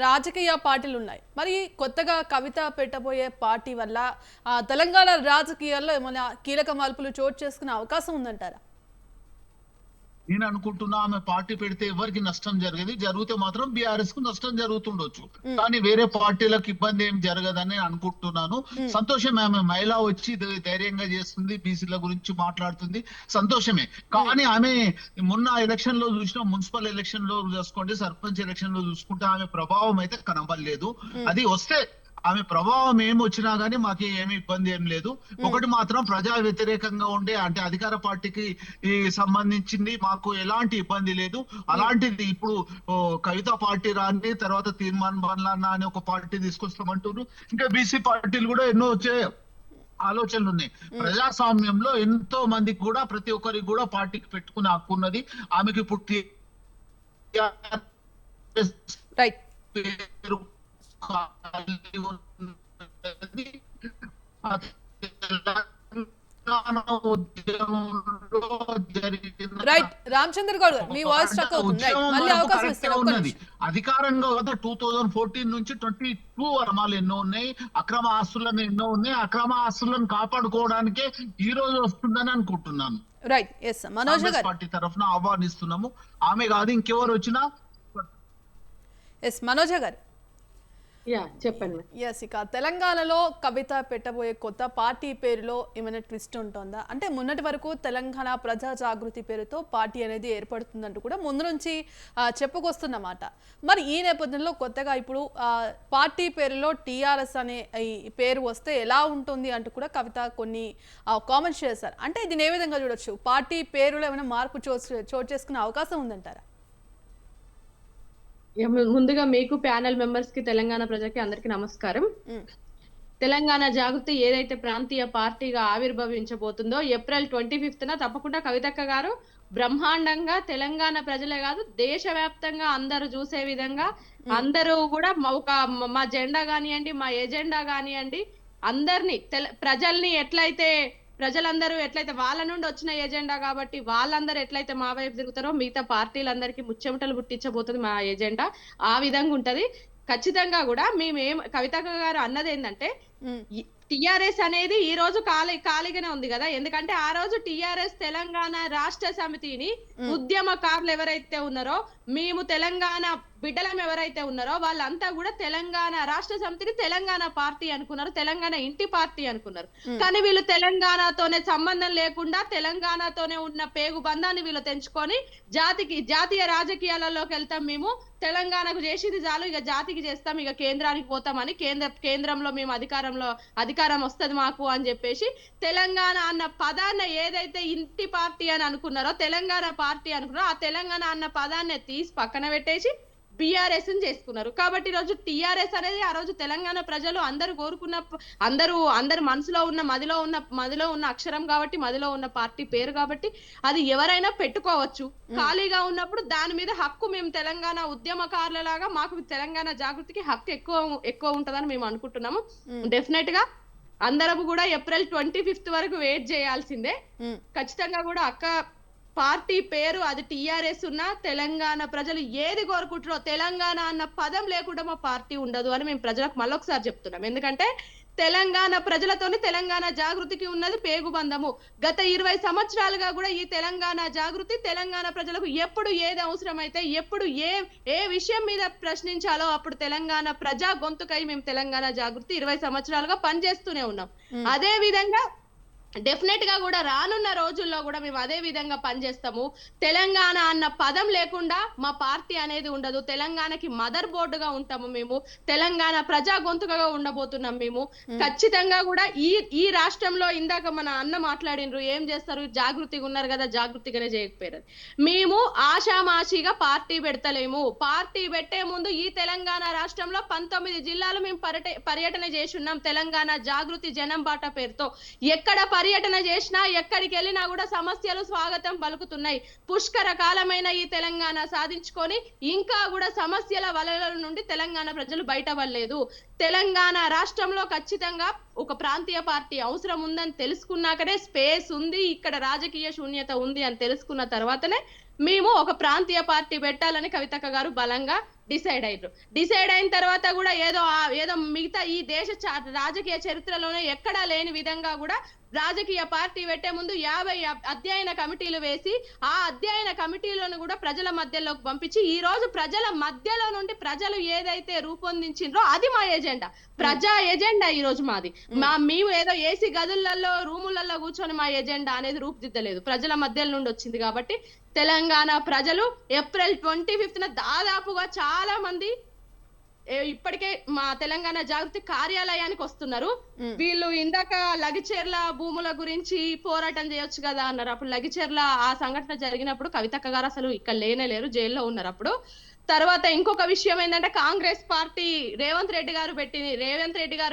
రాజకీయ పార్టీలు ఉన్నాయి. మరి కొత్తగా కవిత పెట్టబోయే పార్టీ వల్ల తెలంగాణ రాజకీయాల్లో ఏమైనా కీలక మార్పులు చోటు చేసుకునే అవకాశం ఉందంటారా? నేను అనుకుంటున్నా ఆమె పార్టీ పెడితే ఎవరికి నష్టం జరిగేది, జరిగితే మాత్రం బీఆర్ఎస్ కు నష్టం జరుగుతుండొచ్చు, కానీ వేరే పార్టీలకు ఇబ్బంది ఏం జరగదని అనుకుంటున్నాను. సంతోషమే, ఆమె మహిళ వచ్చి ధైర్యంగా చేస్తుంది, బీసీల గురించి మాట్లాడుతుంది, సంతోషమే. కానీ ఆమె మొన్న ఎలక్షన్ లో చూసిన, మున్సిపల్ ఎలక్షన్ లో చూసుకోండి, సర్పంచ్ ఎలక్షన్ లో చూసుకుంటే ఆమె ప్రభావం అయితే కనబడలేదు. అది వస్తే ఆమె ప్రభావం ఏమి వచ్చినా గానీ మాకు ఏమి ఇబ్బంది ఏం లేదు. ఒకటి మాత్రం ప్రజా వ్యతిరేకంగా ఉండే అంటే అధికార పార్టీకి సంబంధించింది మాకు ఎలాంటి ఇబ్బంది లేదు. అలాంటిది ఇప్పుడు కవిత పార్టీ రాని తర్వాత తీర్మాన్ బండ్లన్న అని ఒక పార్టీ తీసుకొస్తామంటున్నారు. ఇంకా బీసీ పార్టీలు కూడా ఎన్నో వచ్చే ఆలోచనలు ఉన్నాయి. ప్రజాస్వామ్యంలో ఎంతో మందికి కూడా ప్రతి ఒక్కరికి కూడా పార్టీకి పెట్టుకునే హక్కు ఉన్నది. ఆమెకి ఇప్పుడు రైట్ పేరు ఖాళీ ఉన్నది. ఉద్యమంలో జరిగిన రైట్ రామచంద్ర గౌడ్ మీ వాయిస్ స్ట్రక్ అవుతుంది. రైట్ మళ్ళీ అవకాశం ఇస్తాను. ఉన్నది అధికారంగా 2014 నుంచి 22 అక్రమాలు ఎన్నో ఉన్నాయి, అక్రమ ఆస్తులను ఎన్నో ఉన్నాయి. అక్రమ ఆస్తులను కాపాడుకోవడానికే ఈ రోజు వస్తుందని అనుకుంటున్నాను. రైట్ ఎస్ మనోజ్ గారు పార్టీ తరఫున ఆహ్వానిస్తున్నాము. ఆమె కాదు ఇంకెవరు వచ్చినా. ఎస్ మనోజ్ గారు చెప్పండి. ఎస్ ఇక తెలంగాణలో కవిత పెట్టబోయే కొత్త పార్టీ పేరులో ఏమైనా ట్విస్ట్ ఉంటుందా? అంటే మొన్నటి వరకు తెలంగాణ ప్రజా జాగృతి పేరుతో పార్టీ అనేది ఏర్పడుతుందంటూ కూడా ముందు నుంచి చెప్పుకొస్తున్నమాట. మరి ఈ నేపథ్యంలో కొత్తగా ఇప్పుడు పార్టీ పేరులో టీఆర్ఎస్ అనే ఈ పేరు వస్తే ఎలా ఉంటుంది అంటూ కూడా కవిత కొన్ని కామెంట్స్ చేశారు. అంటే దీని ఏ విధంగా చూడొచ్చు? పార్టీ పేరులో ఏమైనా మార్పు చోటు చేసుకునే అవకాశం ఉందంటారా? ముందుగా మీకు ప్యానెల్ మెంబర్స్ కి తెలంగాణ ప్రజలకి అందరికి నమస్కారం. తెలంగాణ జాగృతి ఏదైతే ప్రాంతీయ పార్టీగా ఆవిర్భవించబోతుందో ఏప్రిల్ 25న తప్పకుండా కవితక్క గారు బ్రహ్మాండంగా తెలంగాణ ప్రజలే కాదు దేశవ్యాప్తంగా అందరూ చూసే విధంగా అందరూ కూడా మా జెండా కానివ్వండి, మా ఎజెండా కానివ్వండి, అందరినీ ప్రజల్ని ప్రజలందరూ ఎట్లయితే వాళ్ళ నుండి వచ్చిన ఎజెండా కాబట్టి వాళ్ళందరూ ఎట్లయితే మా వైపు తిరుగుతారో మిగతా పార్టీలందరికీ ముచ్చెమటలు పుట్టించబోతుంది మా ఎజెండా. ఆ విధంగా ఉంటది. ఖచ్చితంగా కూడా కవితక్క గారు అన్నది ఏంటంటే టిఆర్ఎస్ అనేది ఈ రోజు ఖాళీగానే ఉంది కదా. ఎందుకంటే ఆ రోజు టిఆర్ఎస్ తెలంగాణ రాష్ట్ర సమితిని ఉద్యమకారులు ఎవరైతే ఉన్నారో, మేము తెలంగాణ బిడ్డలం ఎవరైతే ఉన్నారో వాళ్ళంతా కూడా తెలంగాణ రాష్ట్ర సమితిని తెలంగాణ పార్టీ అనుకున్నారు, తెలంగాణ ఇంటి పార్టీ అనుకున్నారు. కానీ వీళ్ళు తెలంగాణతోనే సంబంధం లేకుండా తెలంగాణతోనే ఉన్న పేగు బంధాన్ని వీళ్ళు తెంచుకొని జాతీయ రాజకీయాలలోకి వెళ్తాం, మేము తెలంగాణకు చేసింది చాలు, ఇక జాతికి చేస్తాం, ఇక కేంద్రానికి పోతామని కేంద్రంలో మేము అధికారం వస్తుంది మాకు అని చెప్పేసి తెలంగాణ అన్న పదాన్ని ఏదైతే ఇంటి పార్టీ అని అనుకున్నారో, తెలంగాణ పార్టీ అనుకున్నారో, ఆ తెలంగాణ అన్న పదాన్ని తీసి పక్కన పెట్టేసి బిఆర్ఎస్ చేసుకున్నారు. కాబట్టి ఈరోజు టిఆర్ఎస్ అనేది ఆ రోజు తెలంగాణ ప్రజలు అందరూ కోరుకున్న అందరు మనసులో ఉన్న మదిలో ఉన్న అక్షరం కాబట్టి, మదిలో ఉన్న పార్టీ పేరు కాబట్టి అది ఎవరైనా పెట్టుకోవచ్చు. ఖాళీగా ఉన్నప్పుడు దాని మీద హక్కు మేము తెలంగాణ ఉద్యమకారులలాగా మాకు తెలంగాణ జాగృతికి హక్కు ఎక్కువ ఉంటదని మేము అనుకుంటున్నాము. డెఫినెట్ గా అందరం కూడా ఏప్రిల్ 25 వరకు వెయిట్ చేయాల్సిందే. ఖచ్చితంగా కూడా అక్క పార్టీ పేరు అది టిఆర్ఎస్ ఉన్నా తెలంగాణ ప్రజలు ఏది కోరుకుంటారో తెలంగాణ అన్న పదం లేకుండా మా పార్టీ ఉండదు అని మేము ప్రజలకు మళ్ళొకసారి చెప్తున్నాం. ఎందుకంటే తెలంగాణ ప్రజలతోని తెలంగాణ జాగృతికి ఉన్నది పేగుబంధము. గత 20 సంవత్సరాలుగా కూడా ఈ తెలంగాణ జాగృతి తెలంగాణ ప్రజలకు ఎప్పుడు ఏది అవసరమైతే, ఎప్పుడు ఏ విషయం మీద ప్రశ్నించాలో అప్పుడు తెలంగాణ ప్రజా గొంతుకై మేము తెలంగాణ జాగృతి 20 సంవత్సరాలుగా పనిచేస్తూనే ఉన్నాం. అదే విధంగా డెఫినెట్ గా కూడా రానున్న రోజుల్లో కూడా మేము అదే విధంగా పనిచేస్తాము. తెలంగాణ అన్న పదం లేకుండా మా పార్టీ అనేది ఉండదు. తెలంగాణకి మదర్ బోర్డుగా ఉంటాము మేము, తెలంగాణ ప్రజా గొంతుకగా ఉండబోతున్నాం మేము. ఖచ్చితంగా కూడా ఈ రాష్ట్రంలో ఇందాక మన అన్న మాట్లాడినరు ఏం చేస్తారు, జాగృతిగా ఉన్నారు కదా, జాగృతిగానే చేయకపోయారు. మేము ఆషామాషిగా పార్టీ పెడతలేము. పార్టీ పెట్టే ముందు ఈ తెలంగాణ రాష్ట్రంలో 19 జిల్లాలు మేము పర్యటన చేసి ఉన్నాం తెలంగాణ జాగృతి జనం బాట పేరుతో. ఎక్కడ పర్యటన చేసినా ఎక్కడికి వెళ్ళినా కూడా సమస్యలు స్వాగతం పలుకుతున్నాయి. పుష్కర కాలమైన ఈ తెలంగాణ సాధించుకొని ఇంకా కూడా సమస్యల వలల నుండి తెలంగాణ ప్రజలు బయటపడలేదు. తెలంగాణ రాష్ట్రంలో ఖచ్చితంగా ఒక ప్రాంతీయ పార్టీ అవసరం ఉందని తెలుసుకున్నాకనే, స్పేస్ ఉంది ఇక్కడ రాజకీయ శూన్యత ఉంది అని తెలుసుకున్న తర్వాతనే మేము ఒక ప్రాంతీయ పార్టీ పెట్టాలని కవితక్క గారు బలంగా డిసైడ్ అయిన తర్వాత కూడా ఏదో మిగతా ఈ దేశ రాజకీయ చరిత్రలోనే ఎక్కడా లేని విధంగా కూడా రాజకీయ పార్టీ పెట్టే ముందు 50 అధ్యయన కమిటీలు వేసి ఆ అధ్యయన కమిటీలను కూడా ప్రజల మధ్యలోకి పంపించి ఈ రోజు ప్రజల మధ్యలో నుండి ప్రజలు ఏదైతే రూపొందించిండ్రో అది మా ఎజెండా, ప్రజా ఎజెండా ఈ రోజు మాది. మేము ఏదో ఏసీ గదులలో రూములలో కూర్చొని మా ఎజెండా అనేది రూపుదిద్దలేదు, ప్రజల మధ్యలో నుండి వచ్చింది. కాబట్టి తెలంగాణ ప్రజలు ఏప్రిల్ 25న దాదాపుగా చాలా మంది ఇప్పటికే మా తెలంగాణ జాగృతి కార్యాలయానికి వస్తున్నారు. వీళ్ళు ఇందాక లగిచెర్ల భూముల గురించి పోరాటం చేయొచ్చు కదా అన్నారు. అప్పుడు లగిచెర్ల ఆ సంఘటన జరిగినప్పుడు కవితక్క గారు అసలు ఇక్కడ లేరు, జైల్లో ఉన్నారు అప్పుడు. తర్వాత ఇంకొక విషయం ఏంటంటే కాంగ్రెస్ పార్టీ రేవంత్ రెడ్డి గారు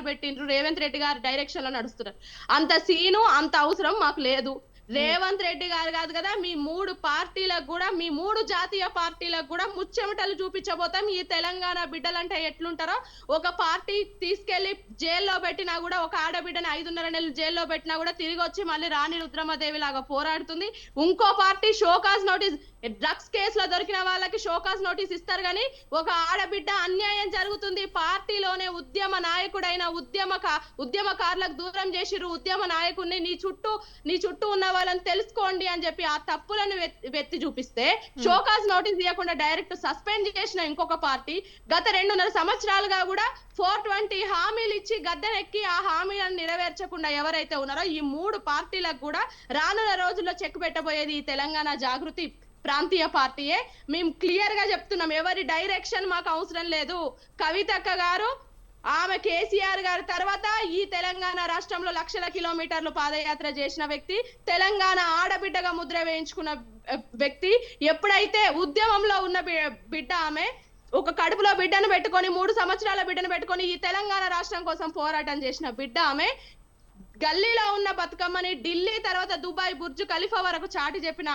పెట్టిండ్రు, రేవంత్ రెడ్డి గారు డైరెక్షన్ లో నడుస్తున్నారు. అంత సీను అంత అవసరం మాకు లేదు. రేవంత్ రెడ్డి గారు కాదు కదా, మీ 3 పార్టీలకు కూడా, మీ 3 జాతీయ పార్టీలకు కూడా ముచ్చెమటలు చూపించబోతాం. ఈ తెలంగాణ బిడ్డలంటే ఎట్లుంటారో, ఒక పార్టీ తీసుకెళ్లి జైల్లో పెట్టినా కూడా, ఒక ఆడబిడ్డని 5.5 నెలలు జైల్లో పెట్టినా కూడా తిరిగి వచ్చి మళ్ళీ రాణి రుద్రమదేవి లాగా పోరాడుతుంది. ఇంకో పార్టీ షోకాజ్ నోటీస్, డ్రగ్స్ కేసులో దొరికిన వాళ్ళకి షోకాజ్ నోటీస్ ఇస్తారు కానీ ఒక ఆడబిడ్డ అన్యాయం జరుగుతుంది, పార్టీలోనే ఉద్యమ నాయకుడైన ఉద్యమకారులకు దూరం చేసిర్రు, ఉద్యమ నాయకుడిని నీ చుట్టూ ఉన్న వాళ్ళని తెలుసుకోండి అని చెప్పి ఆ తప్పులను వెత్తి చూపిస్తే షోకాజ్ నోటీస్ ఇవ్వకుండా డైరెక్ట్ సస్పెండ్ చేసిన ఇంకొక పార్టీ గత 2.5 సంవత్సరాలుగా కూడా 420 హామీలు ఇచ్చి గద్దెనెక్కి ఆ హామీలను నెరవేర్చకుండా ఎవరైతే ఉన్నారో ఈ 3 పార్టీలకు కూడా రానున్న రోజుల్లో చెక్ పెట్టబోయేది ఈ తెలంగాణ జాగృతి ప్రాంతీయ పార్టీయే. మేము క్లియర్ గా చెప్తున్నాం, ఎవరి డైరెక్షన్ మాకు అవసరం లేదు. కవితక్క గారు, ఆమె కేసీఆర్ గారి తర్వాత ఈ తెలంగాణ రాష్ట్రంలో లక్షల కిలోమీటర్లు పాదయాత్ర చేసిన వ్యక్తి, తెలంగాణ ఆడబిడ్డగా ముద్ర వేయించుకున్న వ్యక్తి. ఎప్పుడైతే ఉద్యమంలో ఉన్న బిడ్డ ఆమె, ఒక కడుపులో బిడ్డను పెట్టుకొని 3 సంవత్సరాల బిడ్డను పెట్టుకొని ఈ తెలంగాణ రాష్ట్రం కోసం పోరాటం చేసిన బిడ్డ ఆమె. గల్లీలో ఉన్న బతుకమ్మని ఢిల్లీ తర్వాత దుబాయ్ బుర్జ్ ఖలీఫా వరకు చాటి చెప్పిన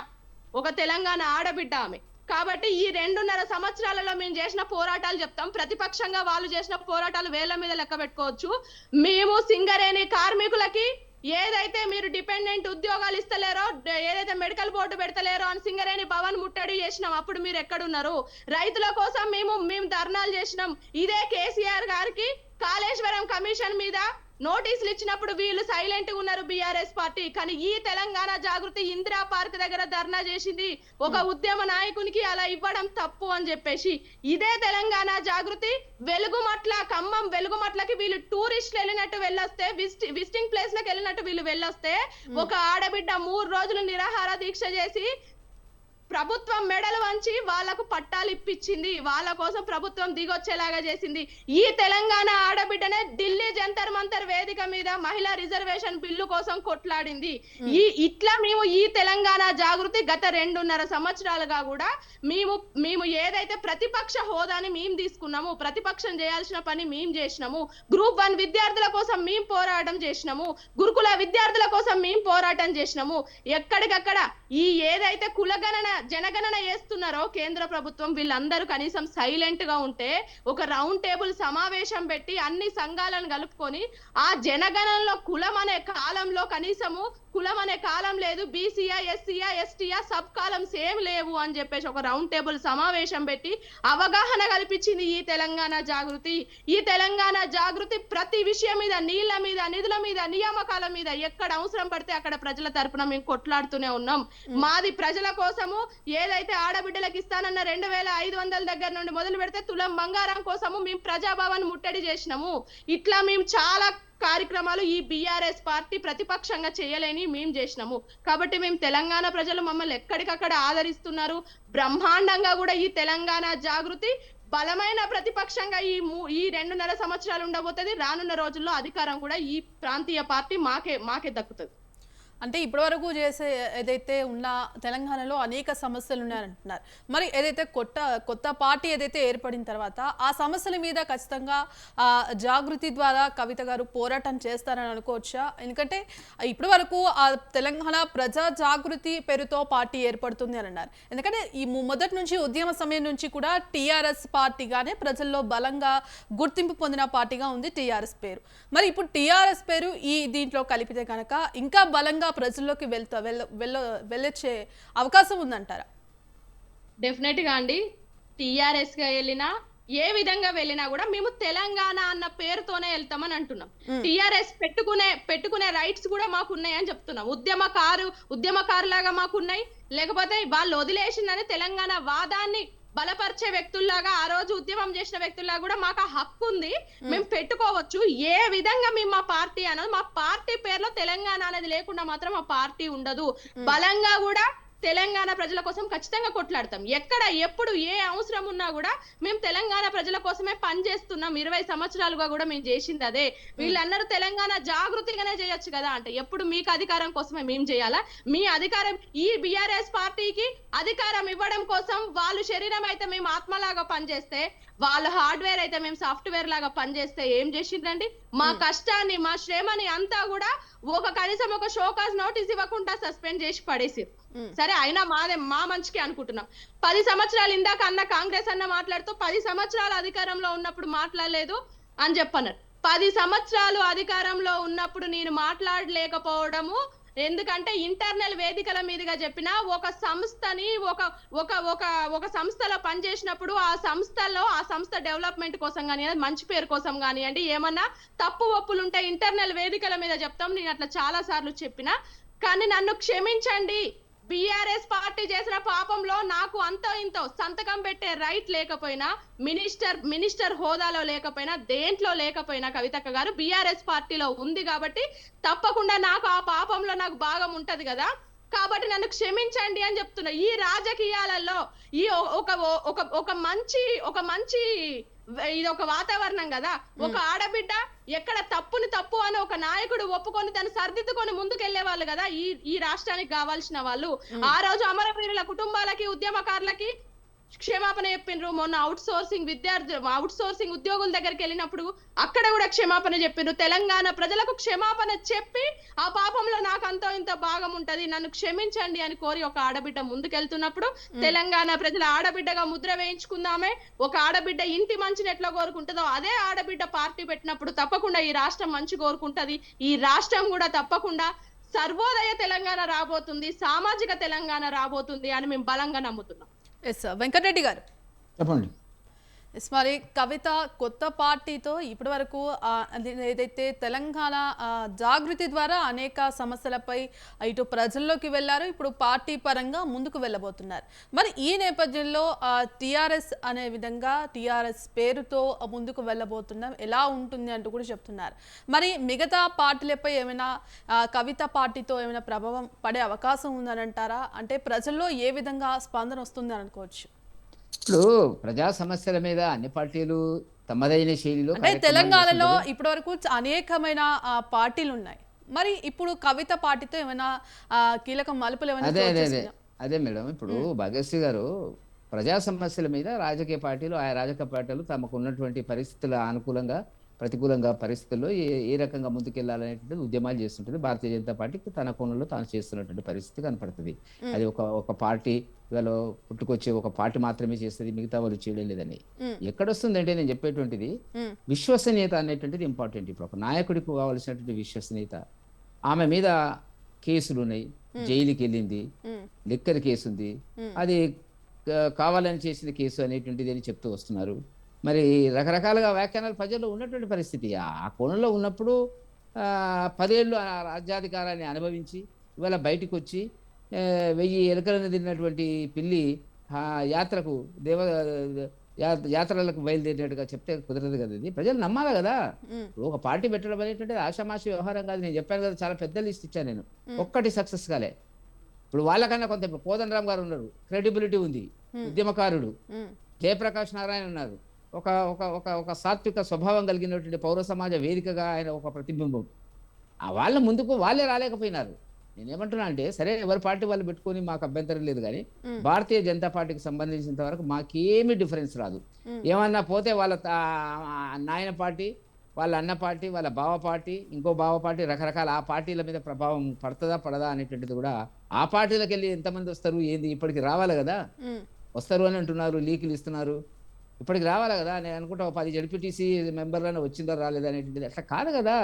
ఒక తెలంగాణ ఆడబిడ్డ ఆమె. కాబట్టి ఈ 2.5 సంవత్సరాలలో మేము చేసిన పోరాటాలు చెప్తాం. ప్రతిపక్షంగా వాళ్ళు చేసిన పోరాటాలు వేళ్ల మీద లెక్క పెట్టుకోవచ్చు. మేము సింగరేణి కార్మికులకి ఏదైతే మీరు డిపెండెంట్ ఉద్యోగాలు ఇస్తలేరో, ఏదైతే మెడికల్ బోర్డు పెడతలేరో అని సింగరేణి భవన్ ముట్టడి చేసినాం, అప్పుడు మీరు ఎక్కడున్నారు? రైతుల కోసం మేము ధర్నాలు చేసినాం. ఇదే కేసీఆర్ గారికి కాళేశ్వరం కమిషన్ మీద నోటీసులు ఇచ్చినప్పుడు వీళ్ళు సైలెంట్ గా ఉన్నారు బీఆర్ఎస్ పార్టీ. కానీ ఈ తెలంగాణ జాగృతి ఇందిరా పార్క్ దగ్గర ధర్నా చేసింది, ఒక ఉద్యమ నాయకునికి అలా ఇవ్వడం తప్పు అని చెప్పేసి. ఇదే తెలంగాణ జాగృతి ఖమ్మం వెలుగుమట్లకి వీళ్ళు టూరిస్టులు వెళ్ళినట్టు వెళ్ళొస్తే, విజిటింగ్ ప్లేస్ లకు వెళ్ళినట్టు వీళ్ళు వెళ్ళొస్తే, ఒక ఆడబిడ్డ 3 రోజులు నిరాహార దీక్ష చేసి ప్రభుత్వం మెడలు వంచి వాళ్లకు పట్టాలు ఇప్పించింది, వాళ్ళ కోసం ప్రభుత్వం దిగొచ్చేలాగా చేసింది. ఈ తెలంగాణ ఆడబిడ్డనే ఢిల్లీ జంతర్ మంతర్ వేదిక మీద మహిళా రిజర్వేషన్ బిల్లు కోసం కొట్లాడింది. ఇట్లా మేము ఈ తెలంగాణ జాగృతి గత 2.5 సంవత్సరాలుగా కూడా మేము ఏదైతే ప్రతిపక్ష హోదాని మేము తీసుకున్నాము, ప్రతిపక్షం చేయాల్సిన పని మేము చేసినాము, గ్రూప్ 1 విద్యార్థుల కోసం మేము పోరాటం చేసినాము, గురుకుల విద్యార్థుల కోసం మేము పోరాటం చేసినాము. ఎక్కడికక్కడ ఈ ఏదైతే కులగణన జనగణన చేస్తున్నారో కేంద్ర ప్రభుత్వం, వీళ్ళందరూ కనీసం సైలెంట్ గా ఉంటే, ఒక రౌండ్ టేబుల్ సమావేశం పెట్టి అన్ని సంఘాలను కలుపుకొని ఆ జనగణనలో కులం అనే కాలంలో కనీసము కులం అనే కాలం లేదు, బీసీయా ఎస్సీయా ఎస్టీయా సబ్ కాలమ్స్ ఏం లేవు అని చెప్పేసి ఒక రౌండ్ టేబుల్ సమావేశం పెట్టి అవగాహన కల్పించింది ఈ తెలంగాణ జాగృతి. ఈ తెలంగాణ జాగృతి ప్రతి విషయం మీద, నీళ్ల మీద, నిధుల మీద, నియామకాల మీద ఎక్కడ అవసరం పడితే అక్కడ ప్రజల తరపున మేము కొట్లాడుతూనే ఉన్నాం. మాది ప్రజల కోసము. ఏదైతే ఆడబిడ్డలకు ఇస్తానన్న 2500 దగ్గర నుండి మొదలు పెడితే తులం బంగారం కోసము మేము ప్రజాభవన్ ముట్టడి చేసినాము. ఇట్లా మేము చాలా కార్యక్రమాలు ఈ బీఆర్ఎస్ పార్టీ ప్రతిపక్షంగా చేయలేని మేము చేసినాము. కాబట్టి మేము తెలంగాణ ప్రజలు మమ్మల్ని ఎక్కడికక్కడ ఆదరిస్తున్నారు. బ్రహ్మాండంగా కూడా ఈ తెలంగాణ జాగృతి బలమైన ప్రతిపక్షంగా ఈ 2.5 సంవత్సరాలు ఉండబోతుంది. రానున్న రోజుల్లో అధికారం కూడా ఈ ప్రాంతీయ పార్టీ మాకే దక్కుతుంది. అంటే ఇప్పటి వరకు చేసే ఏదైతే ఉన్న తెలంగాణలో అనేక సమస్యలు ఉన్నాయంటున్నారు. మరి ఏదైతే కొత్త పార్టీ ఏదైతే ఏర్పడిన తర్వాత ఆ సమస్యల మీద ఖచ్చితంగా జాగృతి ద్వారా కవిత గారు పోరాటం చేస్తారని అనుకోవచ్చా? ఎందుకంటే ఇప్పటి వరకు ఆ తెలంగాణ ప్రజా జాగృతి పేరుతో పార్టీ ఏర్పడుతుంది అని అన్నారు. ఎందుకంటే ఈ మొదటి నుంచి ఉద్యమ సమయం నుంచి కూడా టీఆర్ఎస్ పార్టీగానే ప్రజల్లో బలంగా గుర్తింపు పొందిన పార్టీగా ఉంది టీఆర్ఎస్ పేరు. మరి ఇప్పుడు టీఆర్ఎస్ పేరు ఈ దీంట్లో కలిపితే కనుక ఇంకా బలంగా ప్రజల్లోకి వెళ్ళొచ్చే అవకాశం ఉందంటారా? డెఫినెట్ గా అండి. టీఆర్ఎస్ గా వెళ్ళినా, ఏ విధంగా వెళ్ళినా కూడా మేము తెలంగాణ అన్న పేరుతోనే వెళ్తామని అంటున్నాం. టీఆర్ఎస్ పెట్టుకునే రైట్స్ కూడా మాకు ఉన్నాయని చెప్తున్నాం. ఉద్యమకారులాగా మాకున్నాయి. లేకపోతే వాళ్ళు వదిలేసిందని తెలంగాణ వాదాన్ని బలపరిచే వ్యక్తుల్లాగా, ఆ రోజు ఉద్యమం చేసిన వ్యక్తుల్లాగా కూడా మాకు ఆ హక్కు ఉంది. మేము పెట్టుకోవచ్చు. ఏ విధంగా మేము మా పార్టీ అన్నది, మా పార్టీ పేరులో తెలంగాణ అనేది లేకుండా మాత్రం మా పార్టీ ఉండదు. బలంగా కూడా తెలంగాణ ప్రజల కోసం ఖచ్చితంగా కొట్లాడతాం. ఎక్కడ ఎప్పుడు ఏ అవసరం ఉన్నా కూడా మేము తెలంగాణ ప్రజల కోసమే పనిచేస్తున్నాం. 20 సంవత్సరాలుగా కూడా మేము చేసింది అదే. వీళ్ళందరూ తెలంగాణ జాగృతిగానే చేయొచ్చు కదా అంటే, ఎప్పుడు మీకు అధికారం కోసమే మేము చేయాలా? మీ అధికారం ఈ బీఆర్ఎస్ పార్టీకి అధికారం ఇవ్వడం కోసం వాళ్ళు శరీరం అయితే మేము ఆత్మలాగా పనిచేస్తే, వాళ్ళ హార్డ్వేర్ అయితే మేము సాఫ్ట్వేర్ లాగా పనిచేస్తే ఏం చేసిండ్రండి? మా కష్టాన్ని మా శ్రమని అంతా కూడా కనీసం ఒక షోకాజ్ నోటీస్ ఇవ్వకుండా సస్పెండ్ చేసి పడేసారు. సరే అయినా మా మంచికి అనుకుంటున్నాం. 10 సంవత్సరాలు ఇందాక అన్న కాంగ్రెస్ అన్న మాట్లాడుతూ 10 సంవత్సరాలు అధికారంలో ఉన్నప్పుడు మాట్లాడలేదు అని చెప్పన్నారు. 10 సంవత్సరాలు అధికారంలో ఉన్నప్పుడు నేను మాట్లాడలేకపోవడము ఎందుకంటే ఇంటర్నల్ వేదికల మీదుగా చెప్పిన ఒక సంస్థని ఒక సంస్థలో పనిచేసినప్పుడు ఆ సంస్థ డెవలప్మెంట్ కోసం కానివ్వండి, మంచి పేరు కోసం కానివ్వండి, ఏమన్నా తప్పు ఒప్పులు ఉంటే ఇంటర్నల్ వేదికల మీద చెప్తాం. నేను అట్లా చాలా సార్లు చెప్పిన, కానీ నన్ను క్షమించండి. బీఆర్ఎస్ పార్టీ చేసిన పాపంలో నాకు అంతో ఇంతో సంతకం పెట్టే రైట్ లేకపోయినా, మినిస్టర్ హోదాలో లేకపోయినా, దేంట్లో లేకపోయినా కవితక్క గారు బీఆర్ఎస్ పార్టీలో ఉంది కాబట్టి తప్పకుండా నాకు ఆ పాపంలో నాకు భాగం ఉంటది కదా, కాబట్టి నన్ను క్షమించండి అని చెప్తున్నా. ఈ రాజకీయాలలో ఈ ఒక మంచి ఇది ఒక వాతావరణం కదా. ఒక ఆడబిడ్డ ఎక్కడ తప్పుని తప్పు అని ఒక నాయకుడు ఒప్పుకొని తను సర్దిద్దుకొని ముందుకెళ్లే వాళ్ళు కదా ఈ రాష్ట్రానికి కావాల్సిన వాళ్ళు. ఆ రోజు అమరవీరుల కుటుంబాలకి, ఉద్యమకారులకి క్షమాపణ చెప్పిండ్రు. మొన్న అవుట్ సోర్సింగ్ ఉద్యోగుల దగ్గరికి వెళ్ళినప్పుడు అక్కడ కూడా క్షమాపణ చెప్పిండ్రు. తెలంగాణ ప్రజలకు క్షమాపణ చెప్పి ఆ పాపంలో నాకు అంతో ఇంత భాగం ఉంటది, నన్ను క్షమించండి అని కోరి ఒక ఆడబిడ్డ ముందుకెళ్తున్నప్పుడు తెలంగాణ ప్రజల ఆడబిడ్డగా ముద్ర వేయించుకుందామే. ఒక ఆడబిడ్డ ఇంటి మంచిని ఎట్లా కోరుకుంటుందో అదే ఆడబిడ్డ పార్టీ పెట్టినప్పుడు తప్పకుండా ఈ రాష్ట్రం మంచి కోరుకుంటది. ఈ రాష్ట్రం కూడా తప్పకుండా సర్వోదయ తెలంగాణ రాబోతుంది, సామాజిక తెలంగాణ రాబోతుంది అని మేము బలంగా నమ్ముతున్నాం. ఎస్ వెంకటరెడ్డి గారు చెప్పండి. ఎస్ మరి కవిత కొత్త పార్టీతో ఇప్పటి వరకు ఏదైతే తెలంగాణ జాగృతి ద్వారా అనేక సమస్యలపై ఇటు ప్రజల్లోకి వెళ్ళారు, ఇప్పుడు పార్టీ పరంగా ముందుకు వెళ్ళబోతున్నారు. మరి ఈ నేపథ్యంలో టీఆర్ఎస్ అనే విధంగా టీఆర్ఎస్ పేరుతో ముందుకు వెళ్ళబోతున్నాం, ఎలా ఉంటుంది అంటూ కూడా చెప్తున్నారు. మరి మిగతా పార్టీలపై ఏమైనా కవిత పార్టీతో ఏమైనా ప్రభావం పడే అవకాశం ఉందని అంటారా? అంటే ప్రజల్లో ఏ విధంగా స్పందన వస్తుంది అని అనుకోవచ్చు? ఇప్పుడు ప్రజా సమస్యల మీద అన్ని పార్టీలు తమదైన శైలిలో అంటే తెలంగాణలో ఇప్పటి వరకు అనేకమైన పార్టీలు ఉన్నాయి. మరి ఇప్పుడు కవిత పార్టీతో ఏమైనా కీలక మలుపులు ఏమైనా? అదే మేడం, ఇప్పుడు భాగ్యశ్రీ గారు ప్రజా సమస్యల మీద రాజకీయ పార్టీలు, ఆయా రాజకీయ పార్టీలు తమకు ఉన్నటువంటి పరిస్థితుల అనుకూలంగా ప్రతికూలంగా పరిస్థితుల్లో ఏ రకంగా ముందుకెళ్లాలనేటువంటి ఉద్యమాలు చేస్తుంటుంది. భారతీయ జనతా పార్టీకి తన కోణంలో తాను చేస్తున్నటువంటి పరిస్థితి కనపడుతుంది. అది ఒక పార్టీ ఇవాళ పుట్టుకొచ్చి ఒక పార్టీ మాత్రమే చేస్తుంది, మిగతా వాళ్ళు చేయడం లేదని ఎక్కడొస్తుంది అంటే నేను చెప్పేటువంటిది విశ్వసనీయత అనేటువంటిది ఇంపార్టెంట్. ఇప్పుడు ఒక నాయకుడికి కావాల్సినటువంటి విశ్వసనీయత. ఆమె మీద కేసులు ఉన్నాయి, జైలుకి వెళ్ళింది, లిక్కర్ కేసు ఉంది, అది కావాలని చేసిన కేసు అనేటువంటిది అని చెప్తూ వస్తున్నారు. మరి రకరకాలుగా వ్యాఖ్యానాలు ప్రజల్లో ఉన్నటువంటి పరిస్థితి. ఆ కోణంలో ఉన్నప్పుడు 10 ఏళ్ళు రాజ్యాధికారాన్ని అనుభవించి ఇవాళ బయటకు వచ్చి 1000 ఎలుకలను తిన్నటువంటి పిల్లి యాత్రకు యాత్రలకు బయలుదేరినట్టుగా చెప్తే కుదరదు కదా. ఇది ప్రజలు నమ్మాలి కదా. ఒక పార్టీ పెట్టడం అనేటువంటిది ఆషామాషి వ్యవహారం కాదు. నేను చెప్పాను కదా, చాలా పెద్ద లిస్ట్ ఇచ్చాను నేను, ఒక్కటి సక్సెస్ కాలే. ఇప్పుడు వాళ్ళకన్నా కొంత కోదండరామ్ గారు ఉన్నారు, క్రెడిబిలిటీ ఉంది, ఉద్యమకారుడు. జయప్రకాష్ నారాయణ ఉన్నారు, ఒక సాత్విక స్వభావం కలిగినటువంటి పౌర సమాజ వేదికగా ఆయన ఒక ప్రతిబింబం. వాళ్ళ ముందుకు వాళ్ళే రాలేకపోయినారు. నేనేమంటున్నా అంటే, సరే ఎవరి పార్టీ వాళ్ళు పెట్టుకొని మాకు అభ్యంతరం లేదు, కానీ భారతీయ జనతా పార్టీకి సంబంధించినంత వరకు మాకేమీ డిఫరెన్స్ రాదు. ఏమన్నా పోతే వాళ్ళ నాయన పార్టీ, వాళ్ళ అన్న పార్టీ, వాళ్ళ బావ పార్టీ, ఇంకో బావ పార్టీ, రకరకాల ఆ పార్టీల మీద ప్రభావం పడుతుందా పడదా అనేటువంటిది కూడా ఆ పార్టీలకు వెళ్ళి ఎంతమంది వస్తారు ఏంది ఇప్పటికి రావాలి కదా. వస్తారు అని అంటున్నారు, లీకులు ఇస్తున్నారు, ఇప్పటికి రావాలి కదా. నేను అనుకుంటా 10 జడ్పీటీసీ మెంబర్లను వచ్చిందా రాలేదా అనేటువంటిది అట్లా కాదు కదా.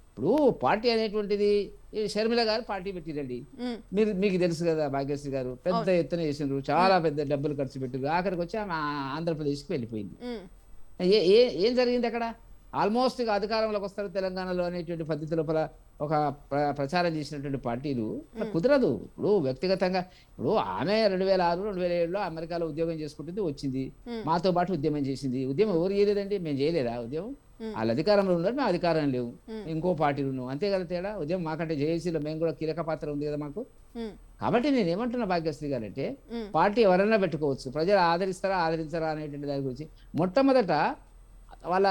ఇప్పుడు పార్టీ అనేటువంటిది, షర్మిల గారు పార్టీ పెట్టిరండి, మీకు తెలుసు కదా, భాగ్యశ్రీ గారు పెద్ద ఎత్తున చేసిండ్రు, చాలా పెద్ద డబ్బులు ఖర్చు పెట్టారు, ఆఖరికి వచ్చి ఆమె ఆంధ్రప్రదేశ్కి వెళ్ళిపోయింది. ఏం జరిగింది అక్కడ? ఆల్మోస్ట్ అధికారంలోకి వస్తారు తెలంగాణలో అనేటువంటి పద్ధతి లోపల ఒక ప్రచారం చేసినటువంటి పార్టీలు కుదరదు. ఇప్పుడు వ్యక్తిగతంగా ఇప్పుడు ఆమె 2006, 2007లో అమెరికాలో ఉద్యోగం చేసుకుంటుంది, వచ్చింది, మాతో పాటు ఉద్యమం చేసింది. ఉద్యమం ఎవరు చేయలేదండి, మేము చేయలేదా ఉద్యమం? వాళ్ళు అధికారంలో ఉన్నారు, మేము అధికారం లేవు, ఇంకో పార్టీలు ఉన్నాం, అంతే కదా తేడా. ఉద్యమం మాకంటే జేఏసీలో మేము కూడా కీలక పాత్ర ఉంది కదా మాకు. కాబట్టి నేను ఏమంటున్నా భాగ్యశ్రీ గారు అంటే, పార్టీ ఎవరైనా పెట్టుకోవచ్చు, ప్రజలు ఆదరిస్తారా ఆదరించారా అనేటువంటి దాని గురించి మొట్టమొదట వాళ్ళ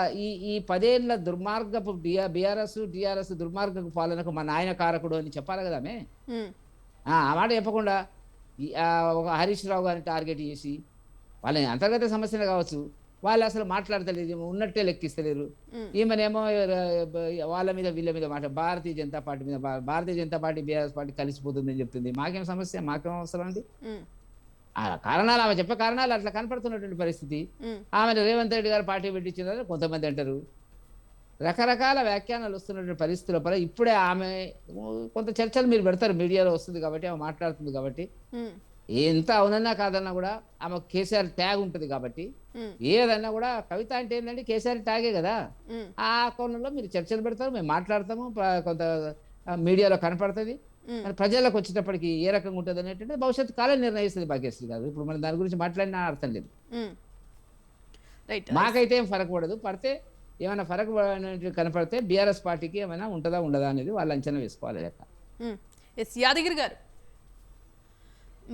ఈ 10 ఏళ్ల దుర్మార్గపు టిఆర్ఎస్ దుర్మార్గపు పాలనకు మా నాయన కారకుడు అని చెప్పాలి కదా ఆమె. ఆ మాట చెప్పకుండా ఒక హరీష్ రావు గారిని టార్గెట్ చేసి వాళ్ళని అంతర్గత సమస్యలు కావచ్చు, వాళ్ళు అసలు మాట్లాడతలేదు, ఉన్నట్టే లెక్కిస్తలేరు. ఈమెనేమో వాళ్ళ మీద వీళ్ళ మీద మాట, Bharatiya Janata party BRS party కలిసిపోతుందని చెప్తుంది. మాకేం సమస్య, మాకేం అవసరం అండి? ఆ కారణాలు ఆమె చెప్పే కారణాలు అట్లా కనపడుతున్నటువంటి పరిస్థితి. ఆమె రేవంత్ రెడ్డి గారు పార్టీ పెట్టించారని కొంతమంది అంటారు. రకరకాల వ్యాఖ్యానాలు వస్తున్నటువంటి పరిస్థితుల పర ఇప్పుడే ఆమె కొంత చర్చలు మీరు పెడతారు, మీడియాలో వస్తుంది కాబట్టి, ఆమె మాట్లాడుతుంది కాబట్టి, ఎంత అవునన్నా కాదన్నా కూడా ఆమె కేసీఆర్ ట్యాగ్ ఉంటుంది కాబట్టి ఏదన్నా కూడా కవిత అంటే ఏంటంటే కేసీఆర్ ట్యాగే కదా. ఆ కోణంలో మీరు చర్చలు పెడతారు, మేము మాట్లాడతాము, కొంత మీడియాలో కనపడుతుంది. ప్రజలకు వచ్చేటప్పటికి ఏ రకంగా ఉంటుంది అనేటువంటి భవిష్యత్తు కాలం నిర్ణయిస్తుంది భాగ్యశ్రీ గారు. ఇప్పుడు మనం దాని గురించి మాట్లాడినా అర్థం లేదు. మాకైతే ఏం ఫరక పడదు, పడితే ఏమైనా ఫరక కనపడితే బీఆర్ఎస్ పార్టీకి ఏమైనా ఉంటుందా ఉండదా అనేది వాళ్ళు అంచనా వేసుకోవాలి లెక్క. యాదగిరి గారు,